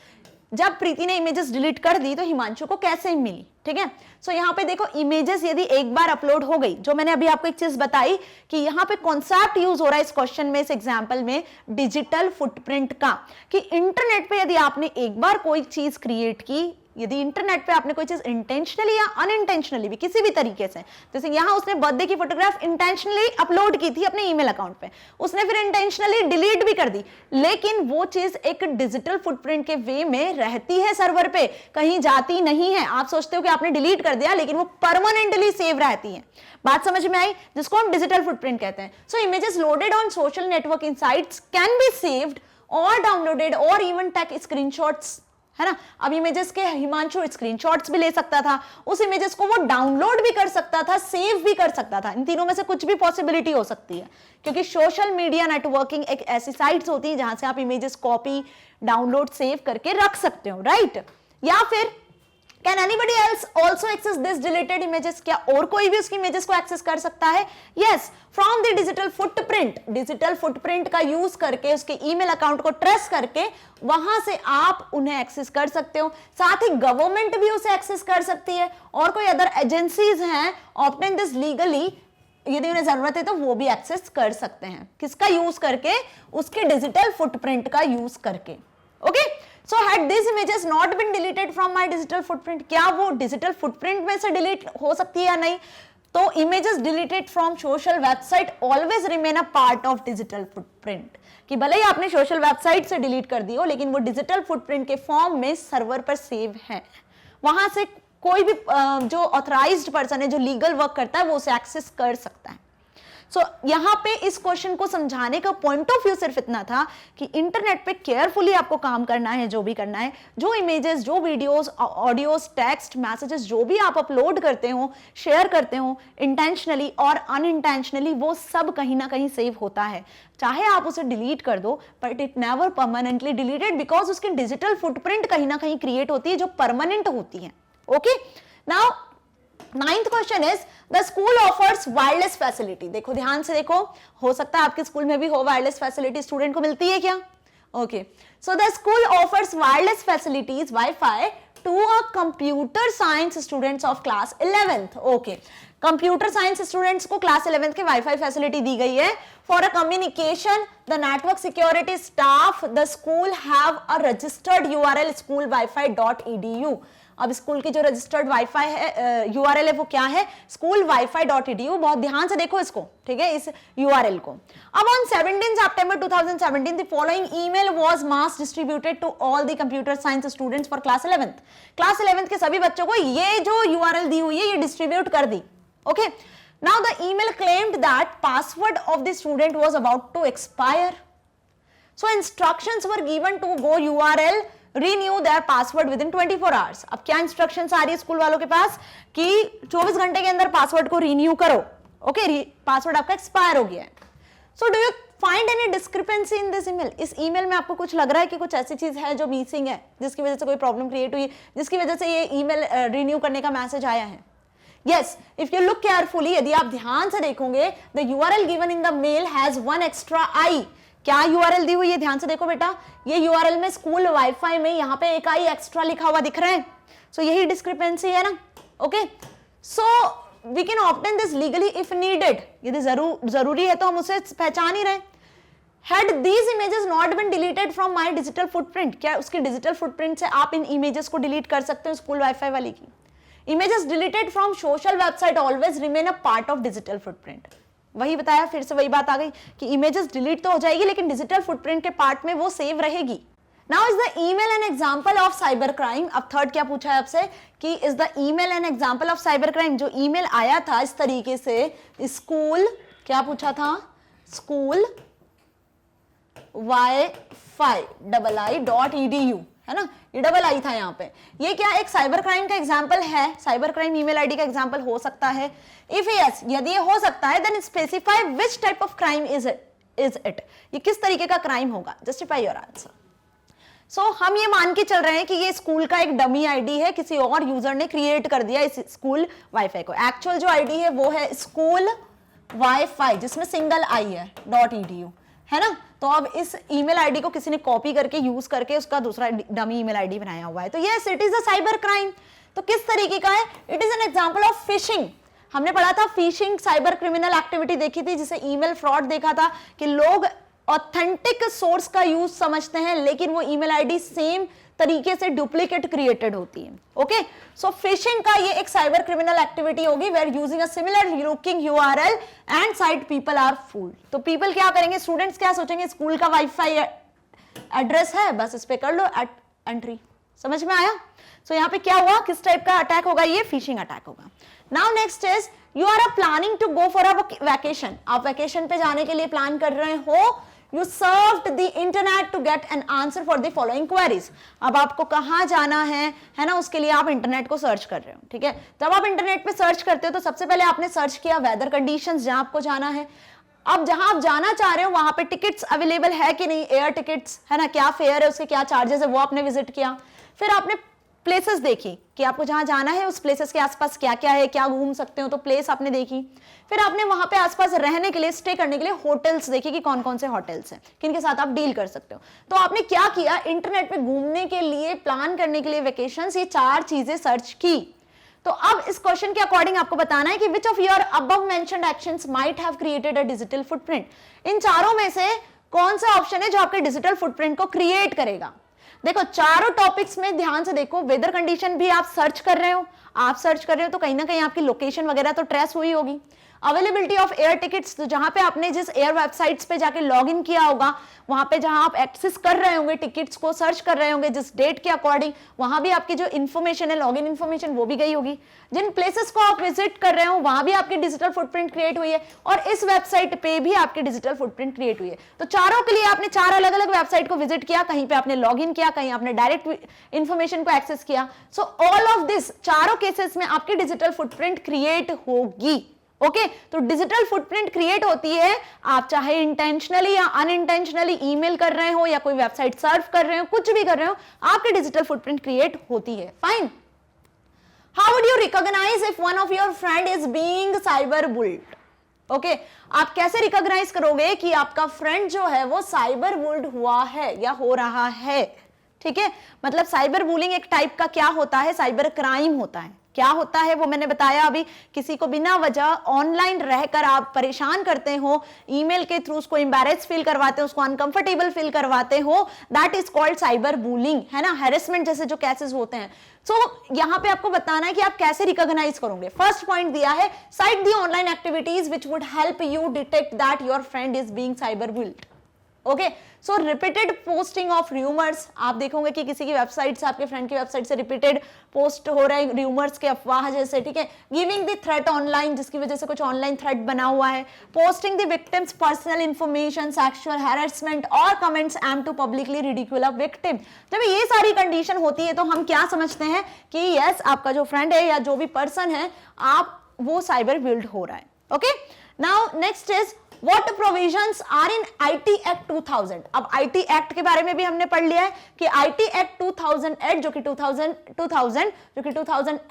जब प्रीति ने इमेजेस डिलीट कर दी तो हिमांशु को कैसे मिली, ठीक है। सो यहाँ पे देखो, इमेजेस यदि एक बार अपलोड हो गई, जो मैंने अभी आपको एक चीज बताई कि यहाँ पे कॉन्सेप्ट यूज हो रहा है इस क्वेश्चन में, इस एग्जांपल में, डिजिटल फुटप्रिंट का, कि इंटरनेट पे यदि आपने एक बार कोई चीज क्रिएट की, यदि इंटरनेट पे आपने कोई चीज इंटेंशनली या अनइंटेंशनली भी किसी भी तरीके से, जैसे यहाँ उसने बर्थडे की फोटोग्राफ इंटेंशनली अपलोड की थी अपने ईमेल अकाउंट पे, उसने फिर इंटेंशनली डिलीट भी कर दी, लेकिन वो चीज एक डिजिटल फुटप्रिंट के वे में रहती है सर्वर पे, कहीं जाती नहीं है। आप सोचते हो कि आपने डिलीट कर दिया, लेकिन वो परमानेंटली सेव रहती है। बात समझ में आई, जिसको हम डिजिटल फुटप्रिंट कहते हैं। So images loaded on social networking sites can be saved और डाउनलोडेड और इवन टेक स्क्रीनशॉट्स, है ना। अब इमेजेस के हिमांशु स्क्रीनशॉट्स भी ले सकता था, उस इमेजेस को वो डाउनलोड भी कर सकता था, सेव भी कर सकता था। इन तीनों में से कुछ भी पॉसिबिलिटी हो सकती है, क्योंकि सोशल मीडिया नेटवर्किंग एक ऐसी साइट्स होती है जहां से आप इमेजेस कॉपी, डाउनलोड, सेव करके रख सकते हो, राइट। या फिर can anybody else also access this deleted images, क्या और कोई भी उसकी इमेजेस को एक्सेस कर सकता है। Yes, from the digital footprint, digital footprint का यूज करके उसके ईमेल अकाउंट को ट्रेस करके वहां से आप उन्हें एक्सेस कर सकते हो। साथ ही गवर्नमेंट भी उसे एक्सेस कर सकती है, और कोई अदर एजेंसीज हैं ऑब्टेन दिस लीगली, यदि उन्हें जरूरत है तो वो भी एक्सेस कर सकते हैं। किसका यूज करके, उसके डिजिटल फुटप्रिंट का यूज करके। Okay, so had this images not been deleted from my digital footprint, क्या वो डिजिटल फुटप्रिंट में से डिलीट हो सकती है या नहीं। तो images deleted from social website always remain a part of digital footprint, कि भले ही आपने सोशल वेबसाइट से डिलीट कर दी हो, लेकिन वो डिजिटल फुटप्रिंट के फॉर्म में सर्वर पर सेव है। वहां से कोई भी जो ऑथराइज्ड पर्सन है, जो लीगल वर्क करता है, वो उसे एक्सेस कर सकता है। सो यहाँ पे इस क्वेश्चन को समझाने का पॉइंट ऑफ व्यू सिर्फ इतना था कि इंटरनेट पे केयरफुली आपको काम करना है, जो भी करना है, जो इमेजेस, जो वीडियोस, ऑडियोस, टेक्स्ट मैसेजेस जो भी आप अपलोड करते हो, शेयर करते हो, इंटेंशनली और अनइंटेंशनली, वो सब कहीं ना कहीं सेव होता है। चाहे आप उसे डिलीट कर दो, but it never permanently deleted, because उसकी डिजिटल फुटप्रिंट कहीं ना कहीं क्रिएट होती है जो परमानेंट होती है। Okay, now ninth question is the school offers wireless facility. देखो, ध्यान से देखो, हो सकता है आपके स्कूल में भी हो वायरलेस फैसिलिटी, स्टूडेंट को मिलती है क्या। Okay, so the school offers wireless facilities wifi to a computer science students of class 11th। Okay, computer science students को क्लास 11th के वाईफाई फैसिलिटी दी गई है। For a communication, the network security staff, the school have a registered URL schoolwifi.edu। अब स्कूल की जो रजिस्टर्ड वाईफाई है, यूआरएल है, वो क्या है, schoolwifi.edu। बहुत ध्यान से देखो इसको, ठीक है, इस यूआरएल को। अब on 17 September 2017 the following email was mass distributed to all the computer science students for class 11th। Class 11th के सभी बच्चों को ये जो यूआरएल दी हुई है, ये डिस्ट्रीब्यूट कर दी। Okay, now the email claimed that password of the student was about to expire, so instructions were given to go URL renew their password within 24 hours। अब क्या इंस्ट्रक्शंस आ रही है स्कूल वालों के पास कि 24 घंटे के अंदर पासवर्ड को रिन्यू करो। ओके, पासवर्ड आपका एक्सपायर हो गया है। So do you find any discrepancy in this email. इस ईमेल में आपको कुछ लग रहा है कि कुछ ऐसी चीज है जो मिसिंग है, जिसकी वजह से कोई प्रॉब्लम क्रिएट हुई, जिसकी वजह से ये ईमेल रिन्यू करने का मैसेज आया है। Yes, if you look carefully, यदि आप ध्यान से देखोगे, the URL given in the mail has one extra I. क्या URL दी हुई है, ध्यान से देखो बेटा, ये URL में स्कूल वाईफाई में यहाँ पे एक आई एक्स्ट्रा लिखा हुआ दिख रहा है, सो यही डिस्क्रिपेंसी है ना. Okay, so we can obtain this legally if needed, यदि जरूरी है तो हम उसे पहचान ही रहे. Had these images not been deleted from my digital footprint, क्या उसकी डिजिटल फुटप्रिंट से आप इन इमेजेस को डिलीट कर सकते हो स्कूल वाईफाई वाली की. Images deleted from social website always remain a part of digital footprint. वही बताया, फिर से वही बात आ गई कि इमेजेस डिलीट तो हो जाएगी लेकिन डिजिटल फुटप्रिंट के पार्ट में वो सेव रहेगी. Now is the email N example of cyber crime. अब थर्ड क्या पूछा है आपसे कि is the email N example of cyber crime. जो ईमेल आया था इस तरीके से, स्कूल क्या पूछा था, स्कूल wifi.edu है ना, ये डबल आई था यहाँ पे. ये क्या एक साइबर क्राइम का एग्जांपल है, साइबर क्राइम ईमेल आईडी का एग्जांपल हो सकता है. इफ यस, यदि ये हो सकता है, then specify which type of crime is it. ये किस तरीके का क्राइम होगा, जस्टिफाई योर आंसर. सो हम ये मान के चल रहे हैं कि ये स्कूल का एक डमी आईडी है, किसी और यूजर ने क्रिएट कर दिया इस स्कूल वाईफाई को. एक्चुअल जो आईडी है वो है स्कूल वाईफाई, जिसमें सिंगल आई है .edu है ना. तो अब इस ईमेल आईडी को किसी ने कॉपी करके यूज करके उसका दूसरा डमी ईमेल आईडी बनाया हुआ है. तो yes, it is a cyber crime. तो किस तरीके का है, it is an example of fishing. हमने पढ़ा था फिशिंग साइबर क्रिमिनल एक्टिविटी देखी थी, जिसे ईमेल फ्रॉड देखा था कि लोग ऑथेंटिक सोर्स का यूज समझते हैं लेकिन वो ईमेल आईडी सेम तरीके से डुप्लीकेट क्रिएटेड होती है. ओके, सो फिशिंग का ये एक साइबर क्रिमिनल एक्टिविटी होगी where using a similar looking URL and site people are fooled. तो पीपल क्या करेंगे, स्टूडेंट्स क्या सोचेंगे, स्कूल का वाईफाई एड्रेस है, बस इस पे कर लो एंट्री. समझ में आया. सो यहाँ पे क्या हुआ, किस टाइप का अटैक होगा, ये फिशिंग अटैक होगा. Now next is you are planning to go for a vacation. आप वैकेशन पे जाने के लिए प्लान कर रहे हो. You surfed the internet to get an answer for the following queries. अब आपको कहाँ जाना है ना, उसके लिए आप इंटरनेट को सर्च कर रहे हो. ठीक है, जब आप इंटरनेट पे सर्च करते हो तो सबसे पहले आपने सर्च किया वेदर कंडीशंस जहां आपको जाना है. अब जहां आप जाना चाह रहे हो वहां पे टिकट्स अवेलेबल है कि नहीं, एयर टिकट्स है ना, क्या फेयर है, उसके क्या चार्जेस है, वो आपने विजिट किया. फिर आपने प्लेसेस देखी कि आपको जहां जाना है उस प्लेसेस के आसपास क्या क्या है, क्या घूम सकते हो, तो प्लेस आपने देखी. फिर आपने वहां पे आसपास रहने के लिए, स्टे करने के लिए होटल्स देखे कि कौन कौन से होटल्स हैं, किन के साथ आप डील कर सकते हो. तो आपने क्या किया, इंटरनेट पे घूमने के लिए, प्लान करने के लिए वेकेशंस, ये 4 चीजें सर्च की. तो अब इस क्वेश्चन के अकॉर्डिंग आपको बताना है कि which of your above mentioned actions might have created a digital footprint. इन चारों में से कौन सा ऑप्शन है जो आपके डिजिटल फुटप्रिंट को क्रिएट करेगा. देखो चारों टॉपिक्स में ध्यान से देखो, वेदर कंडीशन भी आप सर्च कर रहे हो, तो कहीं ना कहीं आपकी लोकेशन वगैरह तो ट्रेस हुई होगी. अवेलेबिलिटी ऑफ एयर टिकट्स, तो जहां पे आपने जिस एयर वेबसाइट्स पे जाके लॉग इन किया होगा, वहां पे जहां आप एक्सेस कर रहे होंगे टिकट्स को, सर्च कर रहे होंगे जिस डेट के अकॉर्डिंग, वहां भी आपकी जो इन्फॉर्मेशन है, लॉग इन इन्फॉर्मेशन, वो भी गई होगी. जिन प्लेसेस को आप विजिट कर रहे हो वहां भी आपकी डिजिटल फुटप्रिंट क्रिएट हुई है और इस वेबसाइट पे भी आपकी डिजिटल फुटप्रिंट क्रिएट हुई है. तो चारों के लिए आपने 4 अलग अलग वेबसाइट को विजिट किया, कहीं पे आपने लॉग इन किया, कहीं आपने डायरेक्ट इन्फॉर्मेशन को एक्सेस किया. सो ऑल ऑफ दिस, चारों केसेस में आपकी डिजिटल फुटप्रिंट क्रिएट होगी. ओके, तो डिजिटल फुटप्रिंट क्रिएट होती है, आप चाहे इंटेंशनली या अनइंटेंशनली ईमेल कर रहे हो या कोई वेबसाइट सर्फ कर रहे हो, कुछ भी कर रहे हो, आपकी डिजिटल फुटप्रिंट क्रिएट होती है. Fine. How would you recognise if one of your friend is being cyber bullied. Okay, आप कैसे रिकॉग्नाइज करोगे कि आपका फ्रेंड जो है वो साइबर बुल्ड हुआ है या हो रहा है. ठीक है, मतलब साइबर बुलिंग एक टाइप का क्या होता है, साइबर क्राइम होता है. क्या होता है वो मैंने बताया अभी, किसी को बिना वजह ऑनलाइन रहकर आप परेशान करते हो, ईमेल के थ्रू उसको एम्बैरेस फील करवाते हो, उसको अनकंफर्टेबल फील करवाते हो, that is called cyber bullying, है ना. हैरेसमेंट जैसे जो केसेस होते हैं. सो यहाँ पे आपको बताना है कि आप कैसे रिकॉग्नाइज करोगे. फर्स्ट पॉइंट दिया है, site the online activities which would help you detect that your friend is being cyber bullied. Okay, so repeated posting of rumours, आप देखोगे कि किसी की वेबसाइट से, आपके फ्रेंड की वेबसाइट से रिपीटेड पोस्ट हो रहे हैं र्यूमर्स के, अफवाह जैसे. ठीक है, गिविंग द थ्रेट ऑनलाइन, जिसकी वजह से कुछ ऑनलाइन थ्रेट बना हुआ है. Posting the victim's personal information, sexual harassment और comments aim to publicly ridicule a victim. जब ये सारी कंडीशन होती है तो हम क्या समझते हैं कि यस, आपका जो फ्रेंड है या जो भी पर्सन है, आप वो साइबर बुल्ड हो रहा है. Okay, now next is what provisions are in IT act 2000। अब आईटी एक्ट के बारे में भी हमने पढ़ लिया है कि आईटी एक्ट 2008 जो कि 2000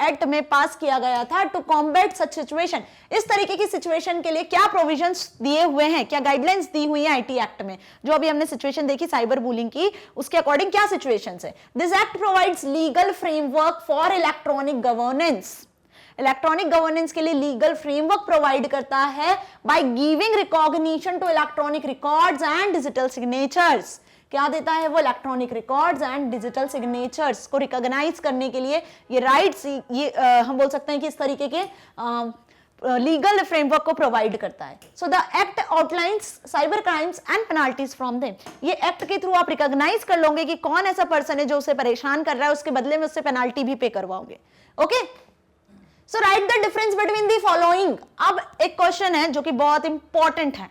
एक्ट में पास किया गया था टू कॉम्बैट सच सिचुएशन। इस तरीके की सिचुएशन के लिए क्या प्रोविजंस दिए हुए हैं, क्या गाइडलाइंस दी हुई है आईटी एक्ट में। जो अभी हमने सिचुएशन देखी साइबर बुलिंग की, उसके अकॉर्डिंग क्या सिचुएशंस है। This act provides legal framework for electronic governance. Electronic governance के लिए लीगल फ्रेमवर्क प्रोवाइड करता है by giving recognition to electronic records and digital signatures. क्या देता है वो, electronic records and digital signatures को रिकॉग्नाइज करने के लिए ये राइट्स, ये हम बोल सकते हैं कि इस तरीके के लीगल फ्रेमवर्क को प्रोवाइड करता है। So the act outlines cyber crimes and penalties from them. ये एक्ट के थ्रू आप रिकॉग्नाइज कर लोगे कि कौन ऐसा पर्सन है जो उसे परेशान कर रहा है, उसके बदले में उससे पेनाल्टी भी पे करवाओगे। Okay, so right the difference between the following. अब एक क्वेश्चन है जो कि बहुत इंपॉर्टेंट है।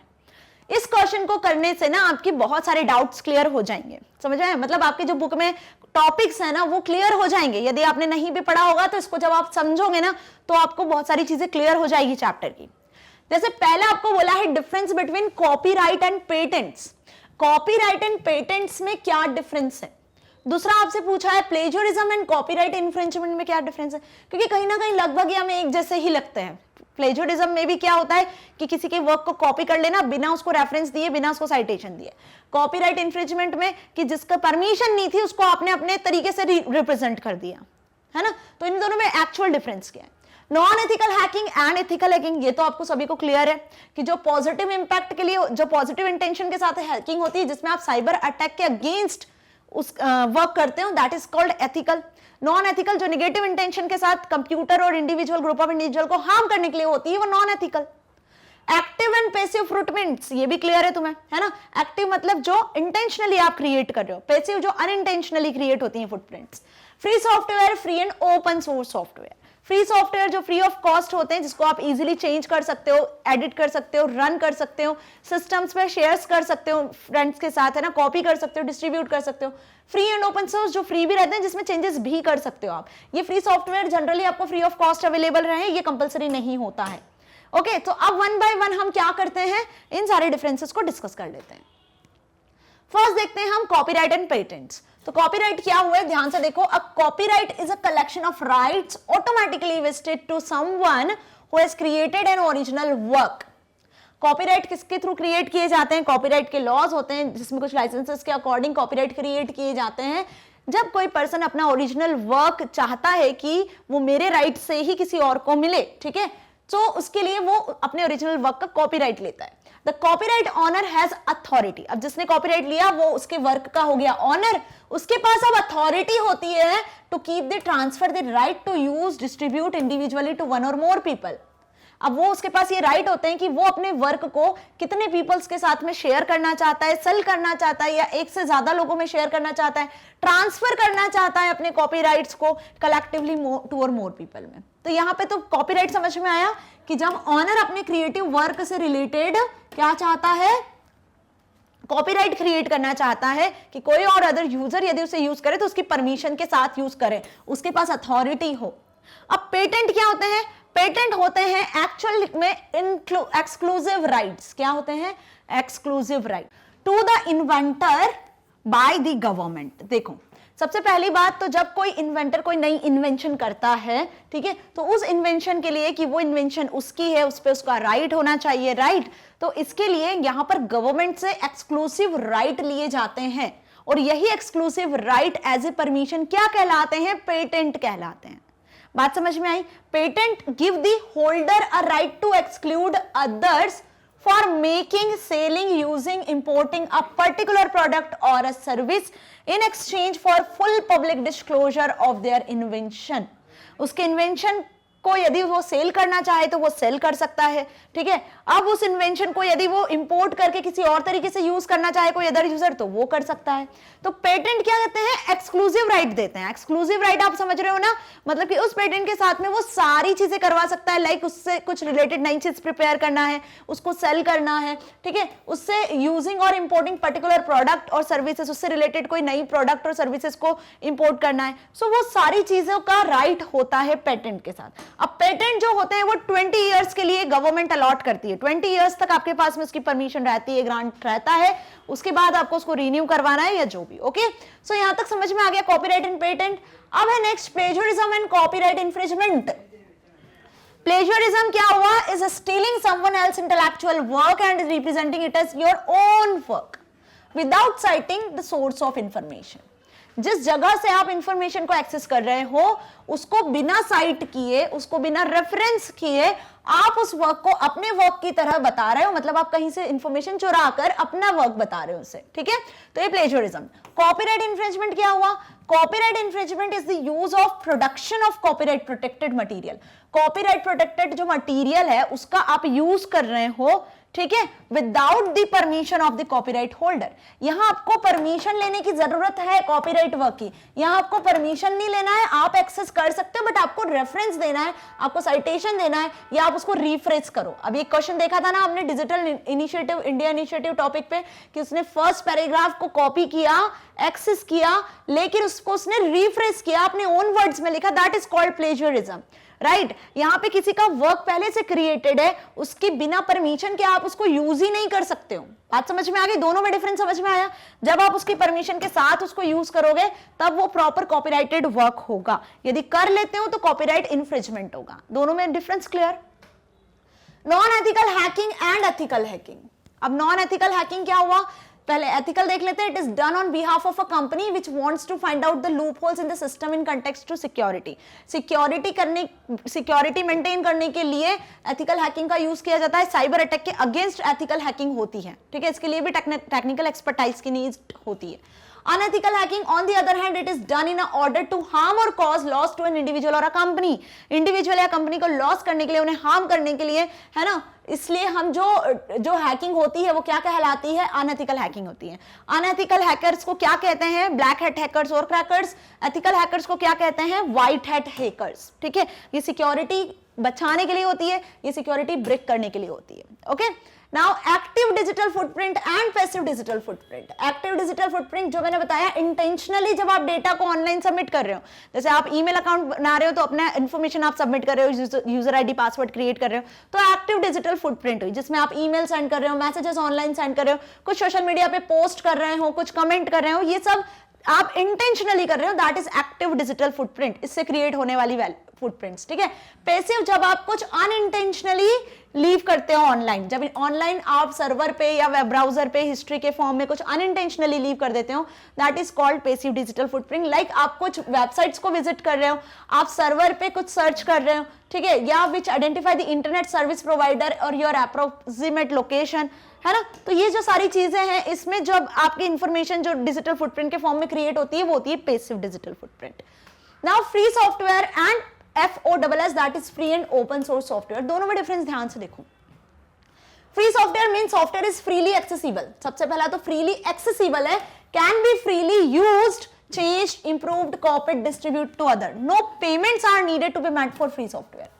इस क्वेश्चन को करने से ना आपकी बहुत सारे डाउट्स क्लियर हो जाएंगे, समझ रहे हैं, मतलब आपकी जो बुक में टॉपिक्स है ना वो क्लियर हो जाएंगे। यदि आपने नहीं भी पढ़ा होगा तो इसको जब आप समझोगे ना तो आपको बहुत सारी चीजें क्लियर हो जाएगी चैप्टर की। जैसे पहले आपको बोला है difference between copyright and patents. Copyright and patents में क्या डिफरेंस है। दूसरा आपसे पूछा है प्लेजरिज्म एंड कॉपीराइट इन्फ्रिंजमेंट में क्या डिफरेंस है, क्योंकि कहीं ना कहीं लगभग या में एक जैसे ही लगते हैं। प्लेजरिज्म में भी क्या होता है कि किसी के वर्क को कॉपी कर लेना बिना उसको रेफरेंस दिए, बिना उसको साइटेशन दिए। कॉपीराइट इन्फ्रिंजमेंट में कि जिसका परमिशन नहीं थी उसको आपने अपने तरीके से रिप्रेजेंट कर दिया, है ना। तो इन दोनों में एक्चुअल डिफरेंस क्या है। Non ethical hacking and ethical hacking, ये तो आपको सभी को क्लियर है कि जो पॉजिटिव इंपैक्ट के लिए, जो पॉजिटिव इंटेंशन के साथ हैकिंग होती है, जिसमें आप साइबर अटैक के अगेंस्ट उस वर्क करते हो, that is called ethical. Non ethical जो नेगेटिव इंटेंशन के साथ कंप्यूटर और इंडिविजुअल, ग्रुप ऑफ इंडिविजुअल को हार्म करने के लिए होती है, वो non ethical. Active and passive footprints, ये भी क्लियर है तुम्हें, है ना। एक्टिव मतलब जो इंटेंशनली आप क्रिएट कर रहे हो, पैसिव जो अनइंटेंशनली क्रिएट होती है footprints. Free software, free and open source software. Free software जो फ्री ऑफ कॉस्ट होते हैं, जिसको आप इजीली चेंज कर सकते हो, एडिट कर सकते हो, रन कर सकते हो, सिस्टम्स पे शेयर्स कर सकते हो फ्रेंड्स के साथ, है ना, कॉपी कर सकते हो, डिस्ट्रीब्यूट कर सकते हो। फ्री एंड ओपन सोर्स जो फ्री भी रहते हैं, जिसमें चेंजेस भी कर सकते हो आप। ये फ्री सॉफ्टवेयर जनरली आपको फ्री ऑफ कॉस्ट अवेलेबल रहे, ये कंपलसरी नहीं होता है। ओके, तो अब वन बाय वन हम क्या करते हैं, इन सारे डिफरेंसेस को डिस्कस कर लेते हैं। फर्स्ट देखते हैं हम कॉपीराइट एंड पेटेंट्स। तो कॉपीराइट क्या हुआ है, ध्यान से देखो। A copyright is a collection of rights automatically vested to someone who has created an original work. Copyright किसके थ्रू क्रिएट किए जाते हैं, कॉपीराइट के लॉज होते हैं जिसमें कुछ लाइसेंसेस के अकॉर्डिंग कॉपीराइट क्रिएट किए जाते हैं। जब कोई पर्सन अपना ओरिजिनल वर्क चाहता है कि वो मेरे राइट से ही किसी और को मिले, ठीक है, तो उसके लिए वो अपने ओरिजिनल वर्क का कॉपीराइट लेता है। The copyright owner has authority. अब जिसने कॉपीराइट लिया वो उसके वर्क का हो गया ऑनर, उसके पास अब अथॉरिटी होती है to keep the transfer the right to use distribute individually to one or more people. अब वो उसके पास ये राइट होते हैं कि वो अपने वर्क को कितने पीपल्स के साथ में शेयर करना चाहता है, सेल करना चाहता है, या एक से ज्यादा लोगों में शेयर करना चाहता है, ट्रांसफर करना चाहता है अपने कॉपीराइट्स को कलेक्टिवली टू और मोर पीपल में। तो यहाँ पे तो कॉपीराइट समझ में आया कि जब ऑनर अपने क्रिएटिव वर्क से रिलेटेड क्या चाहता है, कॉपीराइट क्रिएट करना चाहता है कि कोई और अदर यूजर यदि उसे यूज करे तो उसकी परमिशन के साथ यूज करे, उसके पास अथॉरिटी हो। अब पेटेंट क्या होते हैं, पेटेंट होते हैं एक्चुअल में एक्सक्लूसिव राइट्स। क्या होते हैं, exclusive right to the inventor by the government. देखो सबसे पहली बात तो जब कोई इन्वेंटर कोई नई इन्वेंशन करता है, ठीक है, तो उस इन्वेंशन के लिए कि वो इन्वेंशन उसकी है, उस पर उसका राइट होना चाहिए, राइट। तो इसके लिए यहां पर गवर्नमेंट से एक्सक्लूसिव राइट लिए जाते हैं, और यही exclusive right as a permission क्या कहलाते हैं, पेटेंट कहलाते हैं। बात समझ में आई। Patent give the holder a right to exclude others for making, selling, using, importing a particular product or a service in exchange for full public disclosure of their invention. उसके इन्वेंशन को यदि वो सेल करना चाहे तो वो सेल कर सकता है, ठीक है। अब उस इन्वेंशन को यदि वो इंपोर्ट करके किसी और तरीके से यूज करना चाहे कोई अदर यूजर तो वो कर सकता है। तो पेटेंट क्या कहते हैं, एक्सक्लूसिव राइट देते हैं। एक्सक्लूसिव राइट आप समझ रहे हो ना, मतलब कि उस पेटेंट के साथ में वो सारी चीजें करवा सकता है, लाइक उससे कुछ रिलेटेड नई चीज प्रिपेयर करना है, उसको सेल करना है, ठीक है, उससे यूजिंग और इंपोर्टिंग पर्टिकुलर प्रोडक्ट और सर्विसेज, उससे रिलेटेड कोई नई प्रोडक्ट और सर्विसेज को इंपोर्ट करना है। सो वो सारी चीजों का राइट होता है पेटेंट के साथ। अब पेटेंट जो होते हैं वो 20 इयर्स के लिए गवर्नमेंट अलॉट करती है, 20 इयर्स तक आपके पास में उसकी परमिशन रहती है, ग्रांट रहता है, उसके बाद आपको उसको रिन्यू करवाना है या जो भी। ओके, सो यहां तक समझ में आ गया कॉपीराइट एंड पेटेंट। अब है next plagiarism and copyright infringement. Plagiarism क्या हुआ? Is stealing someone else intellectual work and representing it as your own work without citing the source of information. जिस जगह से आप इंफॉर्मेशन को एक्सेस कर रहे हो उसको बिना साइट किए, उसको बिना रेफरेंस किए आप उस वर्क को अपने वर्क की तरह बता रहे हो, मतलब आप कहीं से इंफॉर्मेशन चुरा कर अपना वर्क बता रहे हो उसे, ठीक है, तो ये प्लेजरिज्म। कॉपीराइट इन्फ्रिंजमेंट क्या हुआ? Copyright infringement is the use of production of copyright protected material. Copyright protected जो मटेरियल है उसका आप यूज कर रहे हो, ठीक है, without the permission of the copyright holder. यहां आपको परमिशन लेने की जरूरत है कॉपीराइट वर्क की, यहां आपको परमिशन नहीं लेना है, आप एक्सेस कर सकते हो, बट आपको रेफरेंस देना है, आपको साइटेशन देना है, या आप उसको रिफ्रेश करो। अभी एक क्वेश्चन देखा था ना हमने digital initiative, India initiative topic पे, कि उसने फर्स्ट पैराग्राफ को कॉपी किया, एक्सेस किया, लेकिन उसको उसने रिफ्रेश किया, अपने ओन वर्ड्स में लिखा, that is called plagiarism, right. यहां पे किसी का वर्क पहले से क्रिएटेड है, उसके बिना परमिशन के आप उसको यूज ही नहीं कर सकते हो। बात समझ में आ गई? दोनों में डिफरेंस समझ में आया? जब आप उसकी परमिशन के साथ उसको यूज करोगे तब वो प्रॉपर कॉपीराइटेड वर्क होगा, यदि कर लेते हो तो कॉपीराइट इन्फ्रिंजमेंट होगा। दोनों में difference clear? Non ethical hacking and ethical hacking. अब नॉन एथिकल हैकिंग क्या हुआ? पहले एथिकल देख लेते हैं। It is done on behalf of a company which wants to find out the loopholes in the system in context to security. Security maintain करने के लिए एथिकल हैकिंग का यूज किया जाता है। साइबर अटैक के अगेंस्ट एथिकल हैकिंग होती है, ठीक है, इसके लिए भी टेक्निकल एक्सपर्टाइज की नीड होती है। Unethical hacking, on the other hand, it is done in order to harm or cause loss to an individual or a company. Individual या कंपनी को लॉस करने के लिए, उन्हें हार्म करने के लिए, है ना, इसलिए हम जो हैकिंग होती है वो क्या कहलाती है? अनएथिकल हैकिंग होती है। अनएथिकल हैकर्स को क्या कहते हैं? ब्लैक हैट हैकर्स और क्रैकर्स। एथिकल हैकर्स को क्या कहते हैं? व्हाइट हैट हैकर्स, ठीक है। ये सिक्योरिटी बचाने के लिए होती है, ये सिक्योरिटी ब्रेक करने के लिए होती है। Okay, now active digital footprint and passive digital footprint. Active digital footprint जो मैंने बताया, इंटेंशनली जब आप डेटा को ऑनलाइन सबमिट कर रहे हो, जैसे आप ईमेल अकाउंट बना रहे हो तो अपना इंफॉर्मेशन आप सबमिट कर रहे हो, यूजर आईडी पासवर्ड क्रिएट कर रहे हो, तो एक्टिव डिजिटल फुटप्रिंट हुई, जिसमें आप ईमेल सेंड कर रहे हो, मैसेजेस ऑनलाइन सेंड कर रहे हो, कुछ सोशल मीडिया पे पोस्ट कर रहे हो, कुछ कमेंट कर रहे हो, ये सब आप इंटेंशनली कर रहे हो, that is active digital footprint, इससे क्रिएट होने वाली फुटप्रिंट्स, ठीक है। पैसिव जब आप कुछ अनइंटेंशनली लीव करते हो ऑनलाइन, जब ऑनलाइन आप सर्वर पे या वेब ब्राउजर पे हिस्ट्री के फॉर्म में कुछ अनइंटेंशनली लीव कर देते हो, that is called passive digital footprint. Like आप कुछ वेबसाइट्स को विजिट कर रहे हो, आप सर्वर पे कुछ सर्च कर रहे हो, ठीक है, या which identify the internet service provider और योर अप्रोक्सीमेट लोकेशन, है ना, तो ये जो सारी चीजें हैं, इसमें जब आपकी इंफॉर्मेशन जो डिजिटल फुटप्रिंट के फॉर्म में क्रिएट होती है वो होती है passive digital footprint. Now free software and FOSS, that is free and open source software, दोनों में डिफरेंस ध्यान से देखो। Free software mean software is freely accessible. सबसे पहला तो फ्रीली एक्सेसिबल है, can be freely used, changed, improved, copied, distribute to other. No payments are needed to be made for free software.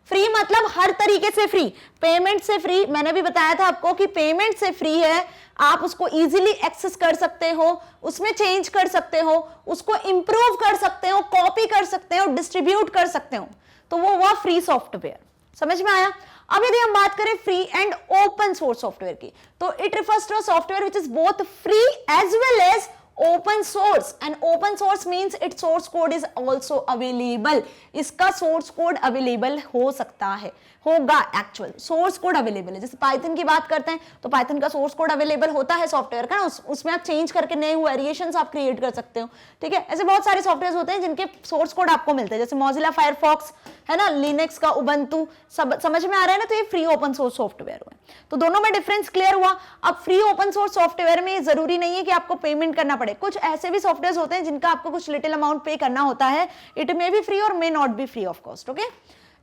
Free मतलब हर तरीके से फ्री, पेमेंट से फ्री। मैंने भी बताया था आपको कि पेमेंट से फ्री है, आप उसको इजीली एक्सेस कर सकते हो, उसमें चेंज कर सकते हो, उसको इंप्रूव कर सकते हो, कॉपी कर सकते हो, डिस्ट्रीब्यूट कर सकते हो, तो वो हुआ फ्री सॉफ्टवेयर। समझ में आया? अब यदि हम बात करें free and open source software की, तो it refers to a software which is both free as well as open source, and open source means its source code is also available. इसका source code available हो सकता है, होगा, एक्चुअल सोर्स कोड अवेलेबल है। जैसे पाइथन की बात करते हैं तो पाइथन का सोर्स कोड अवेलेबल होता है सॉफ्टवेयर का ना, उसमें आप चेंज करके नए वेरिएशंस आप क्रिएट कर सकते हो, ठीक है। ऐसे बहुत सारे सॉफ्टवेयर होते हैं जिनके सोर्स कोड आपको मिलते हैं, जैसे मोजिला फायरफॉक्स है ना, लिनक्स का उबंटू, सब समझ में आ रहा है ना, तो ये फ्री ओपन सोर्स सॉफ्टवेयर हुआ। तो दोनों में डिफरेंस क्लियर हुआ। अब फ्री ओपन सोर्स सॉफ्टवेयर में जरूरी नहीं है कि आपको पेमेंट करना पड़े, कुछ ऐसे भी सॉफ्टवेयर होते हैं जिनका आपको कुछ लिटिल अमाउंट पे करना होता है, इट मे बी फ्री और may not be free of cost. Okay,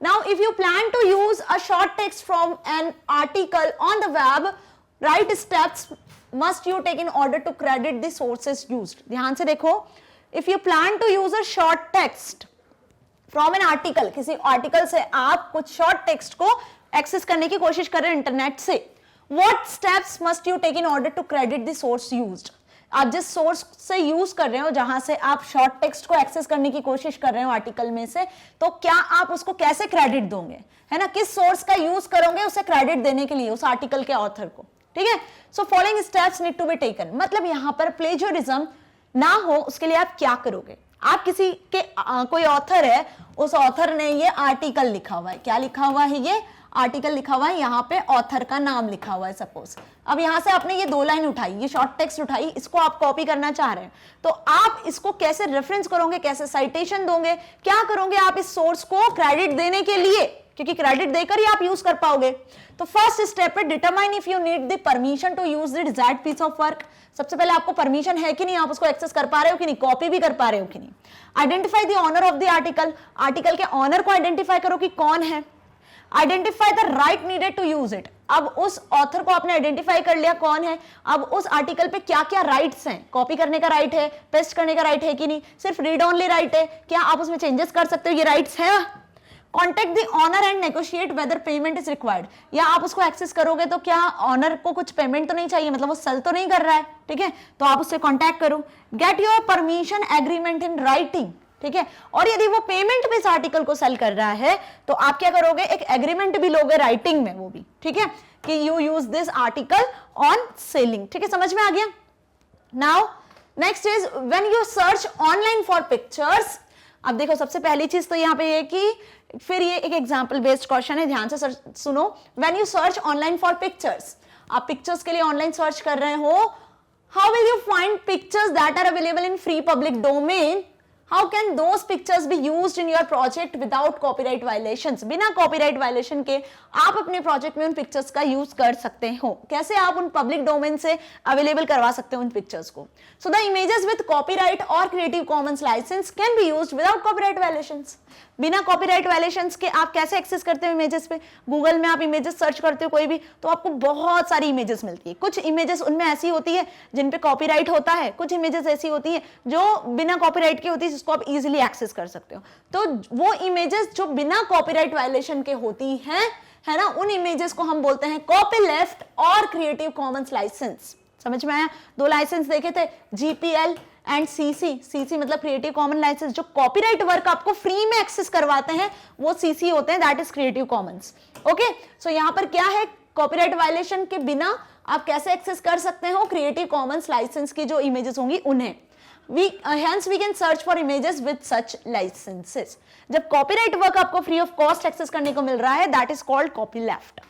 now if you plan to use a short text from an article on the web, right steps must you take in order to credit the sources used. ध्यान से देखो, if you plan to use a short text from an article, किसी आर्टिकल से आप कुछ शॉर्ट टेक्स्ट को एक्सेस करने की कोशिश कर रहे हैं इंटरनेट से, what steps must you take in order to credit the source used? आप जिस सोर्स से यूज कर रहे हो, जहां से आप शॉर्ट टेक्स्ट को एक्सेस करने की कोशिश कर रहे हो आर्टिकल में से, तो क्या आप उसको कैसे क्रेडिट दोगे, है ना, किस सोर्स का यूज करोगे उसे क्रेडिट देने के लिए उस आर्टिकल के ऑथर को, ठीक है। So following steps need to be taken, मतलब यहां पर प्लेजरिज्म ना हो उसके लिए आप क्या करोगे। आप किसी के कोई ऑथर है, उस ऑथर ने ये आर्टिकल लिखा हुआ है, क्या लिखा हुआ है, ये आर्टिकल लिखा हुआ है, यहाँ पे ऑथर का नाम लिखा हुआ है सपोज। अब यहाँ से आपने ये 2 लाइन उठाई, ये शॉर्ट टेक्स्ट उठाई, इसको आप कॉपी करना चाह रहे हैं, तो आप इसको कैसे रेफरेंस करोगे, कैसे साइटेशन दोगे, क्या करोगे आप इस सोर्स को क्रेडिट देने के लिए, क्योंकि क्रेडिट देकर ही आप यूज कर पाओगे। तो फर्स्ट स्टेप है determine if you need the permission to use the desired piece of work. सबसे पहले आपको परमिशन है कि नहीं, आप उसको एक्सेस कर पा रहे हो कि नहीं, कॉपी भी कर पा रहे हो कि नहीं। Identify the owner of the article, article के ऑनर को आइडेंटिफाई करो कि कौन है। Identify the right needed to use it, अब उस ऑथर को आपने आइडेंटिफाई कर लिया कौन है, अब उस आर्टिकल पे क्या क्या राइट्स हैं, कॉपी करने का राइट है, पेस्ट करने का राइट है कि नहीं, सिर्फ रीड ओनली राइट है, क्या आप उसमें चेंजेस कर सकते हो, ये राइट्स है। Contact the owner and negotiate whether payment is required, या आप उसको एक्सेस करोगे तो क्या ऑनर को कुछ पेमेंट तो नहीं चाहिए, मतलब वो सेल तो नहीं कर रहा है, ठीक है, तो आप उससे कॉन्टैक्ट करो। Get your permission agreement in writing, ठीक है, और यदि वो पेमेंट भी इस आर्टिकल को सेल कर रहा है तो आप क्या करोगे, एक एग्रीमेंट भी लोगे राइटिंग में, वो भी, ठीक है, कि you use this article on selling, ठीक है, समझ में आ गया। Now next is when you search online for pictures. अब देखो सबसे पहली चीज तो यहाँ पे ये कि फिर ये एक एग्जाम्पल बेस्ड क्वेश्चन है, ध्यान से सुनो। When you search online for pictures, आप पिक्चर्स के लिए ऑनलाइन सर्च कर रहे हो, how will you find pictures that are available in free public domain, how can those pictures be used in your project without copyright violations, बिना कॉपीराइट वायलेशन के आप अपने प्रोजेक्ट में उन पिक्चर्स का यूज कर सकते हो, कैसे आप उन पब्लिक डोमेन से अवेलेबल करवा सकते हो उन पिक्चर्स को। So the images with copyright और creative commons license can be used without copyright violations, बिना कॉपीराइट वायलेशंस के आप कैसे एक्सेस करते हो इमेजेस पे। गूगल में आप इमेजेस सर्च करते हो कोई भी, तो आपको बहुत सारी इमेजेस मिलती है, कुछ इमेजेस उनमें ऐसी होती है जिन पे कॉपीराइट होता है, कुछ इमेजेस ऐसी होती है जो बिना कॉपीराइट की होती है, जिसको आप इजीली एक्सेस कर सकते हो। तो वो इमेजेस जो बिना कॉपीराइट वायलेशन के होती हैं, है ना, उन इमेजेस को हम बोलते हैं कॉपी लेफ्ट और क्रिएटिव कॉमन्स लाइसेंस। समझ में आया, 2 लाइसेंस देखे थे, जीपीएल एंड सीसी। सीसी मतलब क्रिएटिव कॉमन लाइसेंस, जो कॉपीराइट वर्क आपको फ्री में एक्सेस करवाते हैं वो सीसी होते हैं, that is creative commons. Okay, so यहां पर क्या है, कॉपीराइट वायलेशन के बिना आप कैसे एक्सेस कर सकते हो क्रिएटिव कॉमन्स लाइसेंस की जो इमेजेस होंगी उन्हें। hence we can search for images with such licenses। जब कॉपीराइट वर्क आपको फ्री ऑफ कॉस्ट एक्सेस करने को मिल रहा है, that is called copy left.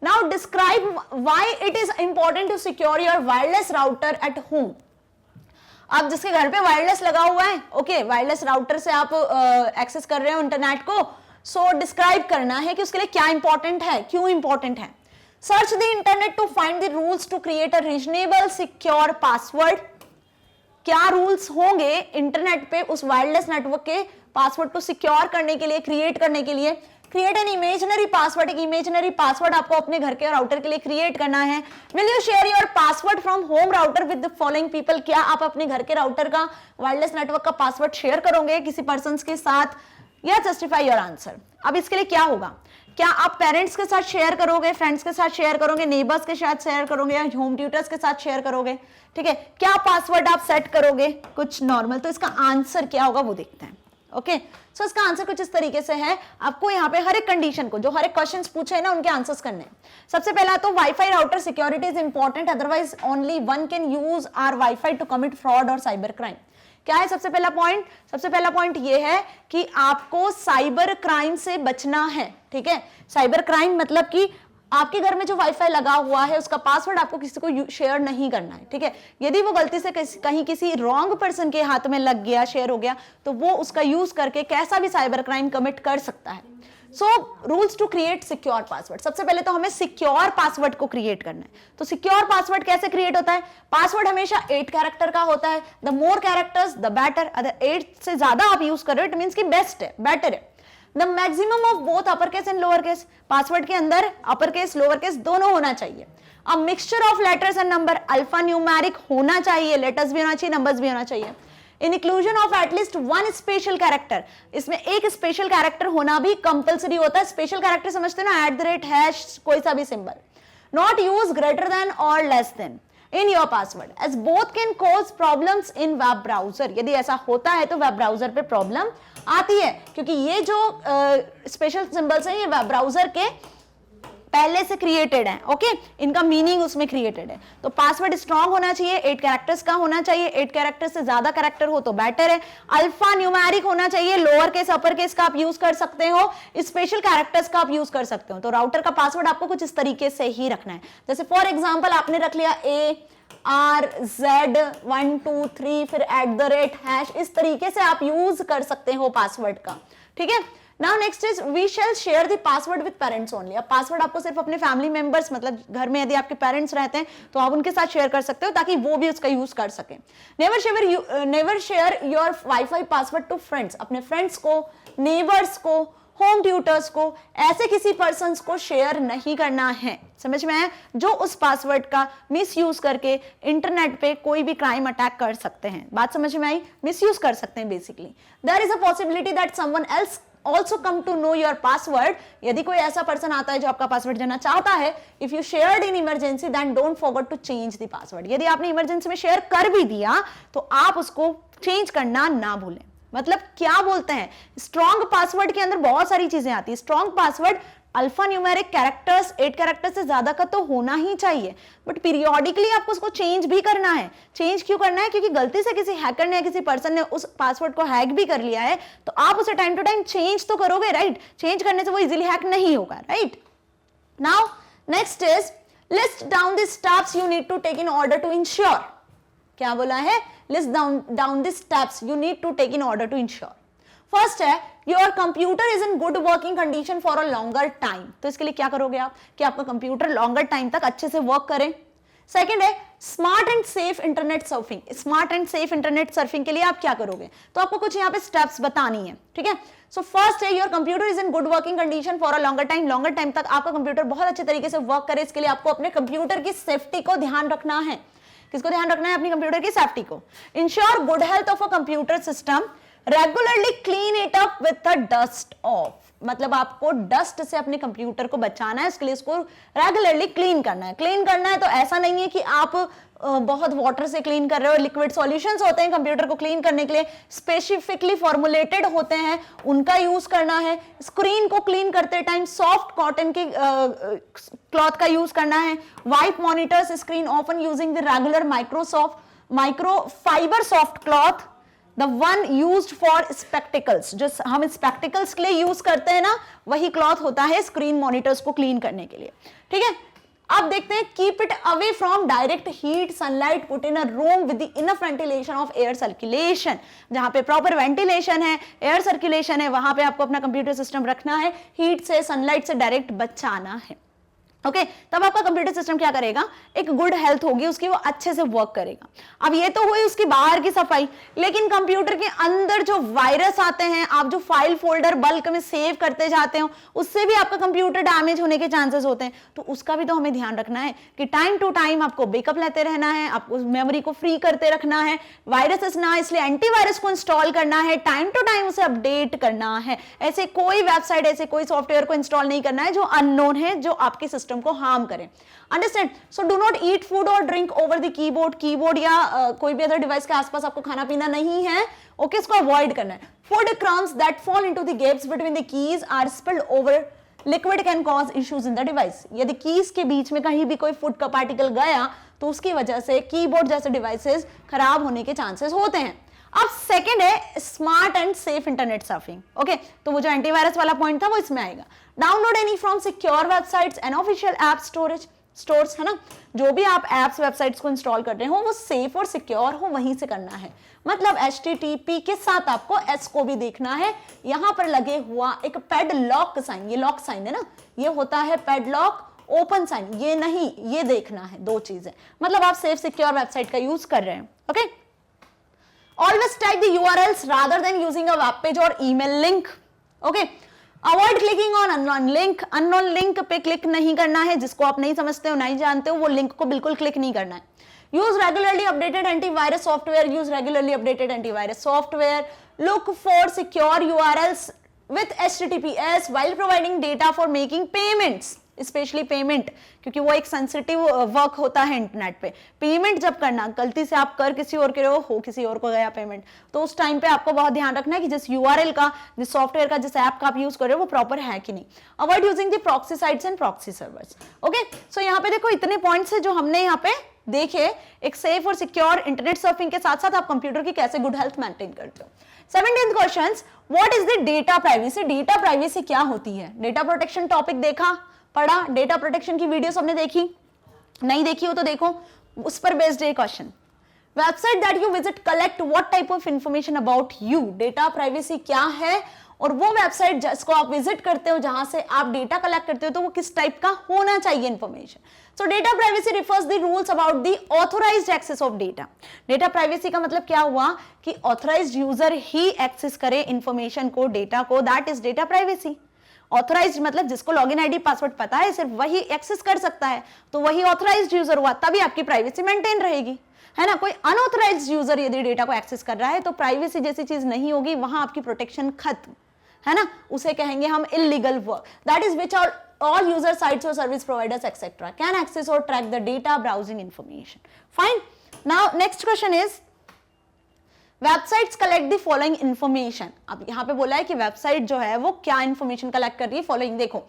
Now describe why it is important to secure your wireless router at home। आप जिसके घर पे वायरलेस लगा हुआ है, ओके, वायरलेस राउटर से आप एक्सेस कर रहे हो इंटरनेट को, सो डिस्क्राइब करना है कि उसके लिए क्या इंपॉर्टेंट है, क्यों इंपॉर्टेंट है। Search the internet to find the rules to create a reasonable secure password. क्या रूल्स होंगे इंटरनेट पे उस वायरलेस नेटवर्क के पासवर्ड को सिक्योर करने के लिए, क्रिएट करने के लिए। क्रिएट एन इमेजिनरी पासवर्ड, एक इमेजिनरी पासवर्ड आपको अपने घर के राउटर के लिए क्रिएट करना है। Will you share your password from home router with the following people, क्या आप अपने घर के राउटर का वायरलेस नेटवर्क का पासवर्ड शेयर करोगे किसी पर्सन के साथ, या जस्टिफाई योर आंसर। अब इसके लिए क्या होगा, क्या आप पेरेंट्स के साथ शेयर करोगे, फ्रेंड्स के साथ शेयर करोगे, नेबर्स के साथ शेयर करोगे, या होम ट्यूटर्स के साथ शेयर करोगे, ठीक है, क्या पासवर्ड आप सेट करोगे, कुछ नॉर्मल। तो इसका आंसर क्या होगा वो देखते हैं। ओके, सो इसका आंसर कुछ इस तरीके से है, आपको यहाँ पे हर एक कंडीशन को, जो हर एक क्वेश्चंस पूछे हैं ना, उनके आंसर्स करने हैं। सबसे पहला तो wifi router security is important, otherwise only one can use our wifi to commit fraud और साइबर क्राइम। क्या है सबसे पहला पॉइंट, सबसे पहला पॉइंट ये है कि आपको साइबर क्राइम से बचना है, ठीक है। साइबर क्राइम मतलब कि आपके घर में जो वाईफाई लगा हुआ है उसका पासवर्ड आपको किसी को शेयर नहीं करना है, ठीक है। यदि वो गलती से कहीं किसी रॉन्ग पर्सन के हाथ में लग गया, शेयर हो गया, तो वो उसका यूज करके कैसा भी साइबर क्राइम कमिट कर सकता है। So rules to create secure password, सबसे पहले तो हमें सिक्योर पासवर्ड को क्रिएट करना है। तो सिक्योर पासवर्ड कैसे क्रिएट होता है, पासवर्ड हमेशा 8 कैरेक्टर का होता है, the more characters the better, अगर 8 से ज्यादा आप यूज कर रहे हो इट मींस कि बेस्ट है, बेटर है। The maximum of both upper case and lower case, password के अंदर अपर केस लोअर केस दोनों होना चाहिए। A mixture of letters and number, alpha numeric होना चाहिए, लेटर्स भी होना चाहिए, नंबर्स भी होना चाहिए। Inclusion of at least 1 special character, इसमें एक स्पेशल कैरेक्टर होना भी कंपलसरी होता है। स्पेशल कैरेक्टर समझते हो ना, @ हैश कोई सा भी symbol. Not use greater than और less than, in your password as both can cause problems in web browser। यदि ऐसा होता है तो वेब ब्राउजर पे प्रॉब्लम आती है, क्योंकि ये जो स्पेशल सिंबल्स हैं ये वेब ब्राउजर के पहले से क्रिएटेड है। ओके, इनका मीनिंग उसमें क्रिएटेड है। तो पासवर्ड स्ट्रांग होना चाहिए, 8 कैरेक्टर्स का होना चाहिए, 8 कैरेक्टर से ज्यादा कैरेक्टर हो तो बेटर है। अल्फा न्यूमेरिक होना चाहिए, लोअर केस अपर केस का आप यूज कर सकते हो, स्पेशल कैरेक्टर्स का आप यूज कर सकते हो। तो राउटर का पासवर्ड आपको कुछ इस तरीके से ही रखना है, जैसे फॉर एग्जाम्पल आपने रख लिया ARZ123 फिर @ इस तरीके से आप यूज कर सकते हो पासवर्ड का। ठीक है, now next is we shall share the password with parents only. अब पासवर्ड आपको सिर्फ अपने फैमिली मेंबर्स, मतलब घर में यदि आपके पेरेंट्स रहते हैं तो आप उनके साथ शेयर कर सकते हो ताकि वो भी उसका यूज कर सके। Never share your wifi password to friends. अपने फ्रेंड्स को, नेबर्स को, होम ट्यूटर्स को, ऐसे किसी पर्सन्स को शेयर नहीं करना है। समझ में आया? जो उस पासवर्ड का मिस यूज करके इंटरनेट पे कोई भी क्राइम अटैक कर सकते हैं। बात समझ में आई? मिस यूज कर सकते हैं basically. There is a possibility that someone else also come to know your password। यदि कोई ऐसा पर्सन आता है जो आपका पासवर्ड जानना चाहता है, if you shared in emergency then don't forget to change the password। यदि आपने इमरजेंसी में शेयर कर भी दिया तो आप उसको चेंज करना ना भूलें। मतलब क्या बोलते हैं, स्ट्रॉन्ग पासवर्ड के अंदर बहुत सारी चीजें आती है। Strong password alpha numeric characters, 8 characters से ज्यादा का तो होना ही चाहिए, बट पीरियोडिकली आपको उसको चेंज भी करना है। चेंज क्यों करना है? क्योंकि गलती से किसी हैकर ने या किसी पर्सन ने उस पासवर्ड को हैक भी कर लिया है तो आप उसे टाइम टू टाइम चेंज तो करोगे, राइट? चेंज करने से वो इजीली हैक नहीं होगा, right? Now next is list down the steps you need to take in order to ensure. क्या बोला है? List down the steps you need to take in order to ensure. First है your computer is in good working condition for a longer time. तो इसके लिए क्या करोगे आप कि आपका कंप्यूटर लॉन्गर टाइम तक अच्छे से वर्क करे। सेकंड है smart and safe internet surfing. Smart and safe internet surfing के लिए आप क्या करोगे? तो आपको कुछ यहाँ पे स्टेप्स बतानी है। ठीक है, सो फर्स्ट है your computer is in good working condition for a longer time. Longer time तक आपका कंप्यूटर बहुत अच्छे तरीके से वर्क करे, इसके लिए आपको अपने कंप्यूटर की सेफ्टी को ध्यान रखना है। किसको ध्यान रखना है? अपनी कंप्यूटर की सेफ्टी को। Ensure good health of a computer system, regularly clean it up with the dust of. मतलब आपको डस्ट से अपने कंप्यूटर को बचाना है, इसके लिए इसको रेगुलरली क्लीन करना है। क्लीन करना है तो ऐसा नहीं है कि आप बहुत वाटर से क्लीन कर रहे हो। लिक्विड सॉल्यूशंस होते हैं कंप्यूटर को क्लीन करने के लिए, स्पेसिफिकली फॉर्मुलेटेड होते हैं, उनका यूज करना है। स्क्रीन को क्लीन करते टाइम सॉफ्ट कॉटन के क्लॉथ का यूज करना है। Wipe monitors screen often using the regular microfibre soft cloth, the one used for spectacles. जो हम स्पेक्टिकल्स के लिए यूज करते हैं ना, वही क्लॉथ होता है स्क्रीन मॉनिटर्स को क्लीन करने के लिए। ठीक है, अब देखते हैं keep it away from direct heat sunlight, put in a room with the enough ventilation of air circulation. जहां पे प्रॉपर वेंटिलेशन है, एयर सर्कुलेशन है, वहां पे आपको अपना कंप्यूटर सिस्टम रखना है। हीट से, सनलाइट से डायरेक्ट बचाना है। ओके, तब आपका कंप्यूटर सिस्टम क्या करेगा? एक गुड हेल्थ होगी उसकी, वो अच्छे से वर्क करेगा। अब ये तो हुई उसकी बाहर की सफाई, लेकिन कंप्यूटर के अंदर जो वायरस आते हैं, आप जो फाइल फोल्डर बल्क में सेव करते जाते हो, उससे भी आपका कंप्यूटर डैमेज होने के चांसेस होते हैं। तो उसका भी तो हमें ध्यान रखना है कि टाइम टू टाइम आपको बैकअप लेते रहना है, आपको मेमोरी को फ्री करते रखना है, वायरसेस ना, इसलिए एंटीवायरस को इंस्टॉल करना है, टाइम टू टाइम उसे अपडेट करना है। ऐसे कोई वेबसाइट, ऐसे कोई सॉफ्टवेयर को इंस्टॉल नहीं करना है जो अननोन है, जो आपके सिस्टम को हार्म करें। Understand? So do not eat food और ड्रिंक ओवर द कीबोर्ड या कोई भी अदर डिवाइस के आसपास आपको खाना पीना नहीं है। ओके, इसको अवॉइड करना है। Food crumbs that fall into the gaps between the keys are spilled over liquid can cause issues in the device. यदि कीज के बीच में कहीं भी कोई फूड का पार्टिकल गया तो उसकी वजह से कीबोर्ड जैसे डिवाइसेस खराब होने के चांसेस होते हैं। अब सेकंड है smart and safe internet surfing. Okay, तो वो जो एंटीवायरस वाला पॉइंट था वो इसमें आएगा। Download any from secure websites and official app stores, है ना? जो भी आप एप्स वेबसाइट्स को इंस्टॉल कर रहे हो वो सेफ और सिक्योर हो, वहीं से करना है। मतलब HTTP के साथ आपको S को भी देखना है। यहां पर लगे हुआ एक पैडलॉक साइन, ये लॉक साइन है ना, ये होता है पैडलॉक, ओपन साइन ये नहीं, ये देखना है। दो चीजें, मतलब आप सेफ सिक्योर वेबसाइट का यूज कर रहे हैं। Okay, always type the URLs rather than using a web page or email link. Okay, avoid clicking on unknown link. unknown link पे क्लिक नहीं करना है, जिसको आप नहीं समझते हो, नहीं जानते हो, वो लिंक को बिल्कुल क्लिक नहीं करना है। Use regularly updated antivirus software. Use regularly updated antivirus software. Look for secure URLs with HTTPS while providing data for making payments. Specially payment, क्योंकि वो एक सेंसिटिव वर्क होता है इंटरनेट पे। पेमेंट जब करना, गलती से आप कर किसी और के रहे हो किसी और को गया पेमेंट, तो उस टाइम पे आपको बहुत ध्यान रखना है कि जिस यूआरएल का, जिस सॉफ्टवेयर का, जिस ऐप का आप यूज कर रहे हो वो प्रॉपर है कि नहीं। Avoid using the proxy sites and proxy servers. Okay, so यहाँ पे देखो इतने पॉइंट्स है जो हमने यहाँ पे देखे। एक सेफ और सिक्योर इंटरनेट सर्फिंग के साथ साथ आप कंप्यूटर की कैसे गुड हेल्थ मेंटेन करते हो। 17th question, what is the data privacy? Data privacy क्या होती है? डेटा प्रोटेक्शन टॉपिक देखा, पढ़ा, डेटा प्रोटेक्शन की वीडियो सबने देखी, नहीं देखी हो तो देखो, उस पर बेस्ड है question. Website that you visit collect what type of information about you? Data privacy क्या है, और वो वेबसाइट जिसको आप विजिट करते हो, जहां से आप डेटा कलेक्ट करते हो, तो वो किस टाइप का होना चाहिए information. So data privacy refers the rules about the authorised access of data. Data privacy का मतलब क्या हुआ कि ऑथोराइज्ड यूजर ही एक्सेस करे इंफॉर्मेशन को, डेटा को, that is data privacy. Authorised मतलब जिसको लॉगिन आईडी पासवर्ड पता है सिर्फ वही एक्सेस कर सकता है, तो वही ऑथोराइज्ड यूजर हुआ, तभी आपकी प्राइवेसी मेंटेन रहेगी, है ना। कोई अनऑथोराइज्ड यूजर यदि डेटा को एक्सेस कर रहा है तो प्राइवेसी जैसी चीज नहीं होगी, वहां आपकी प्रोटेक्शन खत्म, है ना। उसे कहेंगे हम illegal work, that is which are all user sites or service providers etc can access or track the data browsing information. Fine. Now next question is websites collect the following information. अब यहाँ पे बोला है कि वेबसाइट जो है वो क्या इंफॉर्मेशन कलेक्ट कर रही है, फॉलोइंग देखो,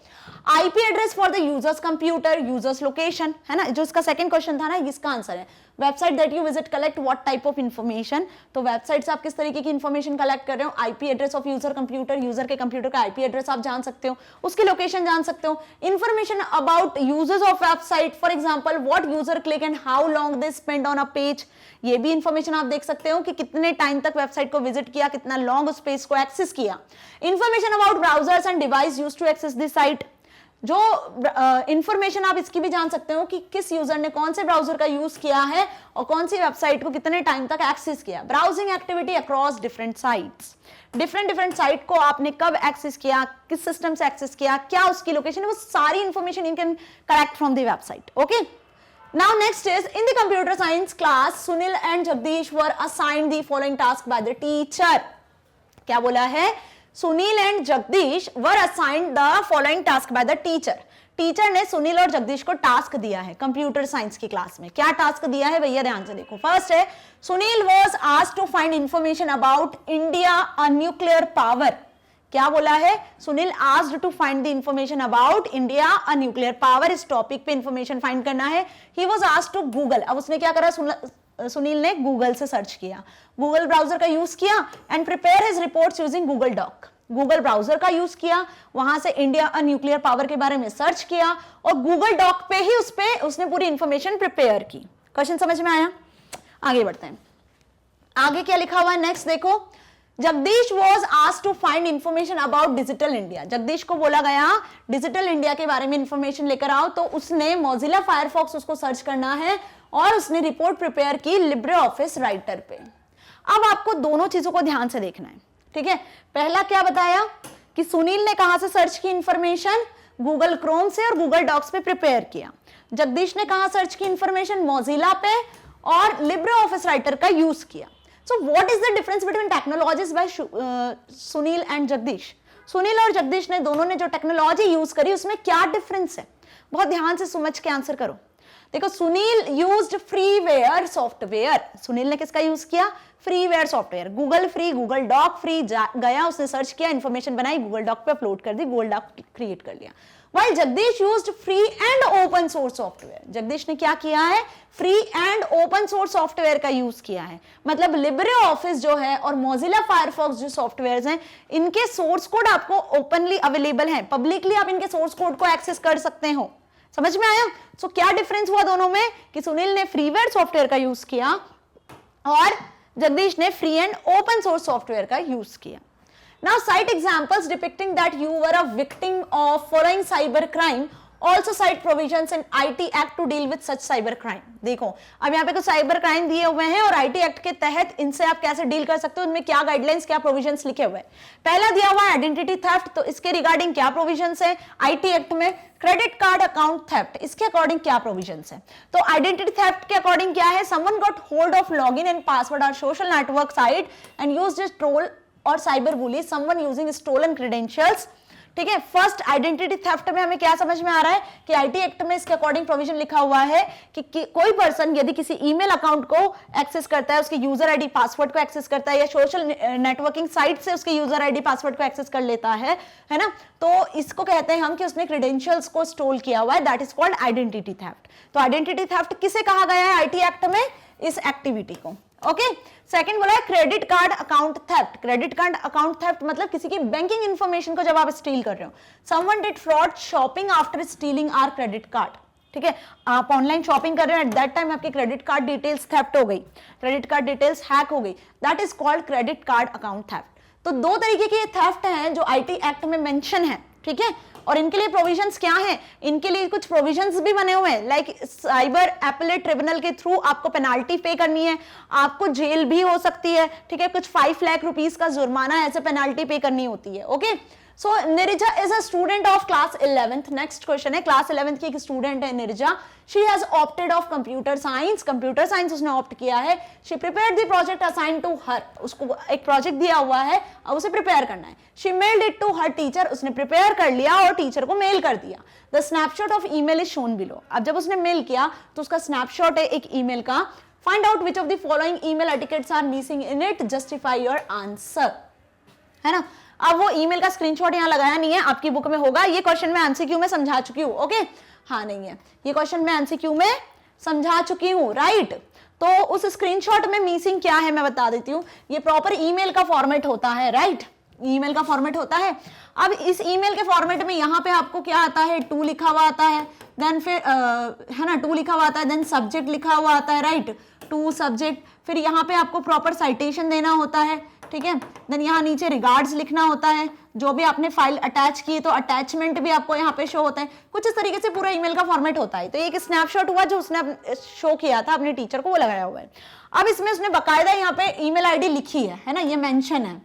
IP address for the users computer, users location, है ना, जो इसका सेकंड क्वेश्चन था ना, इसका आंसर है website that you visit collect what type of information. तो वेबसाइट से आप किस तरीके की इंफॉर्मेशन कलेक्ट कर रहे हो, IP address of user computer, user के कंप्यूटर का आईपी एड्रेस आप जान सकते हो, उसकी लोकेशन जान सकते हो, information about users of website, for example what user click and how long they spend on a page, ये भी इंफॉर्मेशन आप देख सकते हो कि कितने टाइम तक वेबसाइट को विजिट किया, कितना लॉन्ग उस पेज को एक्सेस किया। Information about browsers and device used to access the site, जो इंफॉर्मेशन आप इसकी भी जान सकते हो कि किस यूजर ने कौन से ब्राउजर का यूज किया है और कौन सी वेबसाइट को कितने टाइम तक एक्सेस किया। Browsing activity across different sites, different site को आपने कब एक्सेस किया, किस सिस्टम से एक्सेस किया, क्या उसकी लोकेशन है, वो सारी information you can collect from the website. Okay, now next is in the computer science class Sunil and Jagdish were assigned the following task by the teacher। क्या बोला है, Sunil and Jagdish were assigned the following task by the teacher. Teacher ने सुनील और जगदीश को टास्क दिया है कंप्यूटर साइंस की क्लास में। क्या टास्क दिया है भैया, ध्यान से देखो। फर्स्ट है, Sunil was asked to find information about India a nuclear power. क्या बोला है, Sunil asked to find the information about India a nuclear power, इस टॉपिक पे इंफॉर्मेशन फाइंड करना है। He was asked to Google, अब उसने क्या करा, सुनील ने गूगल से सर्च किया, गूगल ब्राउजर का यूज किया and prepare his reports using Google doc. Google browser का यूज किया, वहां से इंडिया और न्यूक्लियर पावर के बारे में सर्च किया और गूगल डॉक पे ही उसने पूरी इंफॉर्मेशन प्रिपेयर की। क्वेश्चन समझ में आया? आगे बढ़ते हैं, आगे क्या लिखा हुआ है नेक्स्ट देखो। Jagdish was asked to find information about digital India. Jagdish को बोला गया डिजिटल इंडिया के बारे में इंफॉर्मेशन लेकर आओ, तो उसने मोजिला फायरफॉक्स उसको सर्च करना है और उसने रिपोर्ट प्रिपेयर की लिब्रे ऑफिस राइटर पे। अब आपको दोनों चीजों को ध्यान से देखना है, ठीक है। पहला क्या बताया कि सुनील ने कहां से सर्च की इंफॉर्मेशन, गूगल क्रोम से और गूगल डॉक्स पे प्रिपेयर किया। जगदीश ने कहां सर्च की इंफॉर्मेशन, मोजिला पे और लिब्रे ऑफिस राइटर का यूज किया। So what is the difference between technologies by Sunil and Jagdish? Sunil और जगदीश ने दोनों ने जो टेक्नोलॉजी यूज करी उसमें क्या डिफरेंस है, बहुत ध्यान से समझ के आंसर करो। देखो, Sunil used freeware software. Sunil ने किसका यूज किया, freeware software. Google free, Google doc free, गया उसने सर्च किया, इंफॉर्मेशन बनाई, गूगल डॉक पे अपलोड कर दी, गूगल डॉक क्रिएट कर लिया। While Jagdish used free and open source software. Jagdish ने क्या किया है, free and open source software का यूज किया है। मतलब लिब्रे ऑफिस जो है और मोजिला फायरफॉक्स जो सॉफ्टवेयर्स हैं, इनके सोर्स कोड आपको ओपनली अवेलेबल हैं, पब्लिकली आप इनके सोर्स कोड को एक्सेस कर सकते हो। समझ में आया? सो क्या डिफरेंस हुआ दोनों में कि सुनील ने फ्रीवेयर सॉफ्टवेयर का यूज किया और जगदीश ने free and open source software का यूज किया। Now cite examples depicting that you were a victim of following cyber crime. Also cite provisions in IT Act to deal with such cyber crime. देखो, अब यहाँ पे कुछ साइबर क्राइम दिए हुए हैं और IT एक्ट के तहत इनसे आप कैसे डील कर सकते हो, उनमें क्या गाइडलाइंस, क्या प्रोविजंस लिखे हुए हैं। पहला दिया हुआ है आइडेंटिटी थेफ्ट, तो इसके रिगार्डिंग क्या प्रोविजंस है IT एक्ट में। क्रेडिट कार्ड अकाउंट थेफ्ट, इसके अकॉर्डिंग क्या प्रोविजंस है। तो आइडेंटिटी थेफ्ट के अकॉर्डिंग क्या है, someone got hold of login and password और social network site and used it troll or cyberbully someone using stolen credentials ठीक है। फर्स्ट आइडेंटिटी थेफ्ट में हमें क्या समझ में आ रहा है कि आईटी एक्ट में इसके अकॉर्डिंग प्रोविजन लिखा हुआ है कि कोई पर्सन यदि किसी ईमेल अकाउंट को एक्सेस करता है, उसके यूजर आईडी पासवर्ड को एक्सेस करता है, या सोशल नेटवर्किंग साइट से उसके यूजर आईडी पासवर्ड को एक्सेस कर लेता है ना, तो इसको कहते हैं हम कि उसने क्रेडेंशियल्स को स्टोल किया हुआ है, that is called identity theft. तो आइडेंटिटी थेफ्ट किसे कहा गया है आईटी एक्ट में? इस एक्टिविटी को। ओके। सेकंड बोला है credit card account theft. Credit card account theft मतलब किसी की बैंकिंग इंफॉर्मेशन को जब आप स्टील कर रहे हो। Someone did fraud shopping after stealing our credit card. ठीक है, आप ऑनलाइन शॉपिंग कर रहे हैं, एट दैट टाइम आपकी क्रेडिट कार्ड डिटेल्स थेफ्ट हो गई, क्रेडिट कार्ड डिटेल्स हैक हो गई, that is called credit card account theft. तो दो तरीके के थेफ्ट हैं जो आईटी एक्ट में मेंशन है। ठीक है, और इनके लिए प्रोविजंस क्या हैं? इनके लिए कुछ प्रोविजंस भी बने हुए हैं, लाइक साइबर एपेलेट ट्रिब्यूनल के थ्रू आपको पेनाल्टी पे करनी है, आपको जेल भी हो सकती है। ठीक है, कुछ 5 लाख रुपीस का जुर्माना ऐसे पेनाल्टी पे करनी होती है। Okay, so Nirija is a student of class 11th। Next question है, क्लास 11th की एक स्टूडेंट है Nirija. She has opted of computer science. Computer science उसने ऑप्ट किया है। She prepared the project assign to her. उसको एक प्रोजेक्ट दिया हुआ है, अब उसे प्रिपेयर करना है। She mailed it to her teacher. उसने प्रिपेयर कर लिया और टीचर को मेल कर दिया। The snapshot of email is shown below. अब जब उसने मेल किया तो उसका स्नैपशॉट है एक ईमेल का। Find out which of the following email etiquettes are missing in it, justify your answer. है ना, अब वो ईमेल का स्क्रीनशॉट यहाँ लगाया नहीं है, आपकी बुक में होगा। ये क्वेश्चन मैं एमसीक्यू में समझा चुकी हूँ। ओके, हाँ नहीं है, ये क्वेश्चन मैं एमसीक्यू में समझा चुकी हूँ, राइट। तो उस स्क्रीनशॉट में मिसिंग क्या है मैं बता देती हूँ। ये प्रॉपर ईमेल का फॉर्मेट होता है, राइट, ईमेल का फॉर्मेट होता है। अब इस ईमेल के फॉर्मेट में यहाँ पे आपको क्या आता है, टू लिखा हुआ आता है, देन फिर है ना, टू लिखा हुआ आता है, देन सब्जेक्ट लिखा हुआ आता है, राइट, टू सब्जेक्ट। फिर यहाँ पे आपको प्रॉपर साइटेशन देना होता है। ठीक है, देन यहाँ नीचे रिगार्ड्स लिखना होता है, जो भी आपने फाइल अटैच की तो अटैचमेंट भी आपको यहाँ पे शो होता है। कुछ इस तरीके से पूरा ईमेल का फॉर्मेट होता है। तो एक स्नैपशॉट हुआ जो उसने शो किया था अपने टीचर को, वो लगाया हुआ है। अब इसमें उसने बकायदा यहाँ पे ईमेल आईडी लिखी है ना, ये मेंशन है।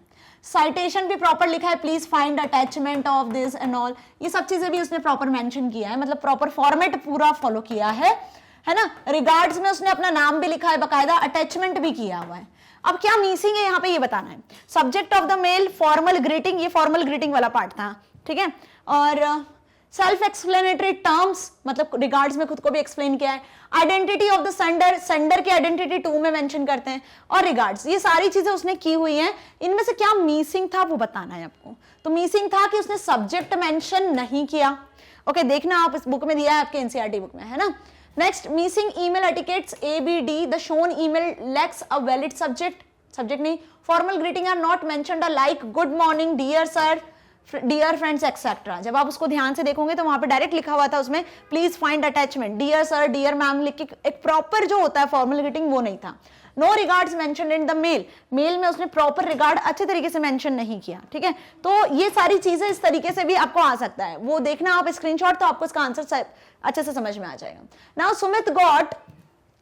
साइटेशन भी प्रॉपर लिखा है, please find attachment of this and all, ये सब चीजें भी उसने प्रॉपर मेंशन किया है, मतलब प्रॉपर फॉर्मेट पूरा फॉलो किया है ना। रिगार्ड्स में उसने अपना नाम भी लिखा है, बकायदा अटैचमेंट भी किया हुआ है। अब क्या मिसिंग है यहाँ पे ये बताना है। Subject of the mail formal greeting, ये फॉर्मल ग्रीटिंग वाला पार्ट था। ठीक है, और सेल्फ एक्सप्लेनेटरी टर्म्स, मतलब रिगार्ड्स में खुद को भी एक्सप्लेन किया है। Identity of the sender, sender की आइडेंटिटी 2 में मेंशन करते हैं, और रिगार्ड्स, ये सारी चीजें उसने की हुई हैं। इनमें से क्या मिसिंग था वो बताना है आपको। तो मिसिंग था कि उसने सब्जेक्ट मेंशन नहीं किया। ओके, देखना आप इस बुक में दिया है, आपके एनसीईआरटी बुक में है ना। Next, missing email etiquettes ABD, the shown email lacks a valid subject, subject नहीं। Formal greeting are not mentioned like good morning, dear sir, dear friends etcetera. जब आप उसको ध्यान से देखोगे तो वहां पे डायरेक्ट लिखा हुआ था उसमें please find attachment, dear sir, dear ma'am लिख के एक प्रॉपर जो होता है फॉर्मल ग्रीटिंग वो नहीं था। No regards mentioned in the mail, mail में उसने प्रॉपर रिगार्ड अच्छे तरीके से मेंशन नहीं किया। ठीक है, तो ये सारी चीजें इस तरीके से भी आपको आ सकता है, वो देखना आप स्क्रीनशॉट, तो आपको इसका आंसर अच्छे से समझ में आ जाएगा। Now Sumit got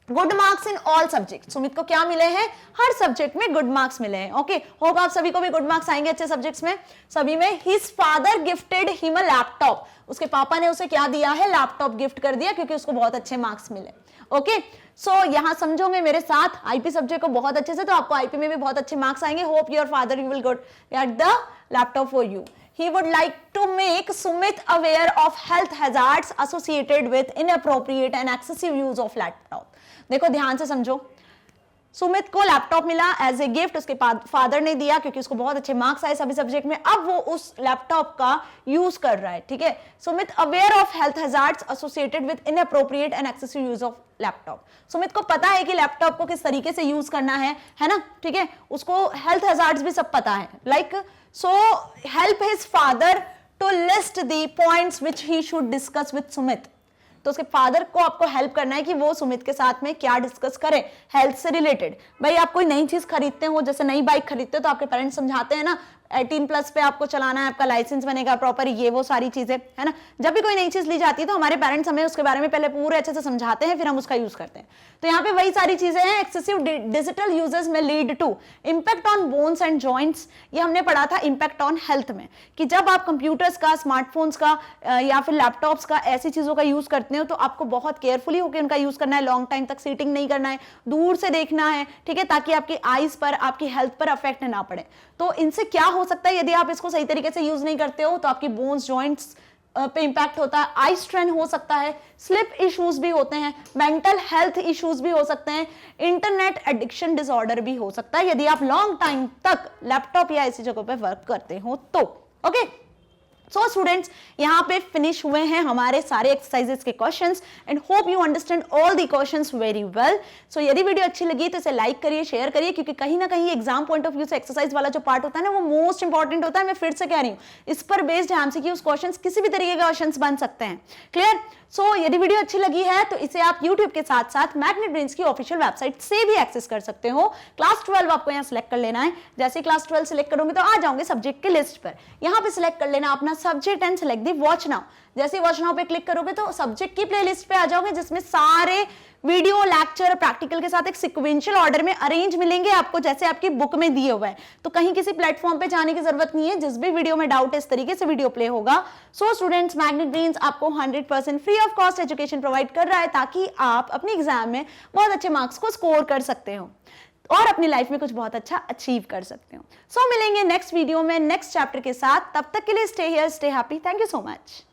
good marks in all subject. Sumit को क्या मिले हैं? हर सब्जेक्ट में गुड मार्क्स मिले हैं। ओके, होगा आप सभी को भी गुड मार्क्स आएंगे अच्छे सब्जेक्ट्स में, सभी में। His father gifted him a laptop, उसके पापा ने उसे क्या दिया है? लैपटॉप गिफ्ट कर दिया, क्योंकि उसको बहुत अच्छे मार्क्स मिले। ओके, सो यहां समझोगे मेरे साथ आईपी सब्जेक्ट को बहुत अच्छे से, तो आपको आईपी में भी बहुत अच्छे मार्क्स आएंगे। Hope your father you will get the laptop for you. He would like to make Sumit aware of health hazards associated with inappropriate and excessive use of laptop. देखो ध्यान से समझो, सुमित को लैपटॉप मिला एज ए गिफ्ट, उसके फादर ने दिया क्योंकि उसको बहुत अच्छे मार्क्स आए सभी सब्जेक्ट में। अब वो उस लैपटॉप का यूज कर रहा है। ठीक है, Sumit aware of health hazards associated with inappropriate and excessive use of laptop. Sumit को पता है कि लैपटॉप को किस तरीके से यूज करना है ना। ठीक है, उसको हेल्थ हैजार्ड्स भी सब पता है। Like so help his father to list the points which he should discuss with Sumit. तो उसके फादर को आपको हेल्प करना है कि वो सुमित के साथ में क्या डिस्कस करें हेल्थ से रिलेटेड। भाई आप कोई नई चीज खरीदते हो, जैसे नई बाइक खरीदते हो तो आपके पेरेंट्स समझाते हैं ना 18+ पे आपको चलाना है, आपका लाइसेंस बनेगा प्रॉपर, ये वो सारी चीजें है ना। जब भी कोई नई चीज ली जाती है तो हमारे पेरेंट्स हमें उसके बारे में पहले पूरे अच्छे से समझाते हैं, फिर हम उसका यूज करते हैं। तो यहाँ पे वही सारी चीजें हैं। एक्सेसिव डिजिटल यूजेस में lead to impact on bones and joints, ये हमने पढ़ा था इम्पैक्ट ऑन हेल्थ में, कि जब आप कंप्यूटर्स का, स्मार्टफोन्स का या फिर लैपटॉप्स का, ऐसी चीजों का यूज करते हो तो आपको बहुत केयरफुली होकर उनका यूज करना है। लॉन्ग टाइम तक सीटिंग नहीं करना है, दूर से देखना है। ठीक है, ताकि आपकी आईज पर, आपकी हेल्थ पर अफेक्ट ना पड़े। तो इनसे क्या हो सकता है यदि आप इसको सही तरीके से यूज नहीं करते हो तो आपकी बोन्स जॉइंट्स पे इंपैक्ट होता है, आई स्ट्रेन हो सकता है, स्लिप इश्यूज भी होते हैं, मेंटल हेल्थ इश्यूज भी हो सकते हैं, इंटरनेट एडिक्शन डिसऑर्डर भी हो सकता है यदि आप लॉन्ग टाइम तक लैपटॉप या ऐसी जगहों पे वर्क करते हो तो। ओके सो स्टूडेंट्स, यहाँ पे फिनिश हुए हैं हमारे सारे एक्सरसाइजेस के questions and hope you understand all the questions very well. So यदि वीडियो अच्छी लगी तो इसे लाइक करिए, शेयर करिए, क्योंकि कहीं ना कहीं एग्जाम पॉइंट ऑफ व्यू से एक्सरसाइज वाला जो पार्ट होता है ना वो मोस्ट इंपॉर्टेंट होता है। मैं फिर से कह रही हूँ, इस पर बेस्ड है एमसीक्यूज क्वेश्चंस, किसी भी तरीके के क्वेश्चंस बन सकते हैं। क्लियर? सो यदि वीडियो अच्छी लगी है तो इसे आप YouTube के साथ साथ मैग्नेट ब्रेन्स की ऑफिशियल वेबसाइट से भी एक्सेस कर सकते हो। क्लास 12 आपको यहाँ सिलेक्ट कर लेना है। जैसे क्लास 12 सिलेक्ट करोगे तो आ जाओगे सब्जेक्ट के लिस्ट पर। यहाँ पे सिलेक्ट कर लेना अपना subject and select the watch now. जैसे वॉच नाउ पे क्लिक करोगे तो सब्जेक्ट की प्लेलिस्ट पे आ जाओगे, जिसमें सारे वीडियो, लेक्चर, प्रैक्टिकल के साथ एक सिक्वेंशियल ऑर्डर में अरेंज मिलेंगे आपको, जैसे आपकी बुक में दिए हुए हैं। तो कहीं किसी प्लेटफॉर्म पे जाने की जरूरत नहीं है, जिस भी वीडियो में डाउट है इस तरीके से वीडियो प्ले होगा। सो स्टूडेंट्स, मैग्नेट ब्रेन्स आपको 100% free of cost education provide कर रहा है, ताकि आप अपने एग्जाम में बहुत अच्छे मार्क्स को स्कोर कर सकते हो और अपनी लाइफ में कुछ बहुत अच्छा अचीव कर सकते हो। सो मिलेंगे नेक्स्ट वीडियो में नेक्स्ट चैप्टर के साथ। तब तक के लिए stay here, stay happy. Thank you so much.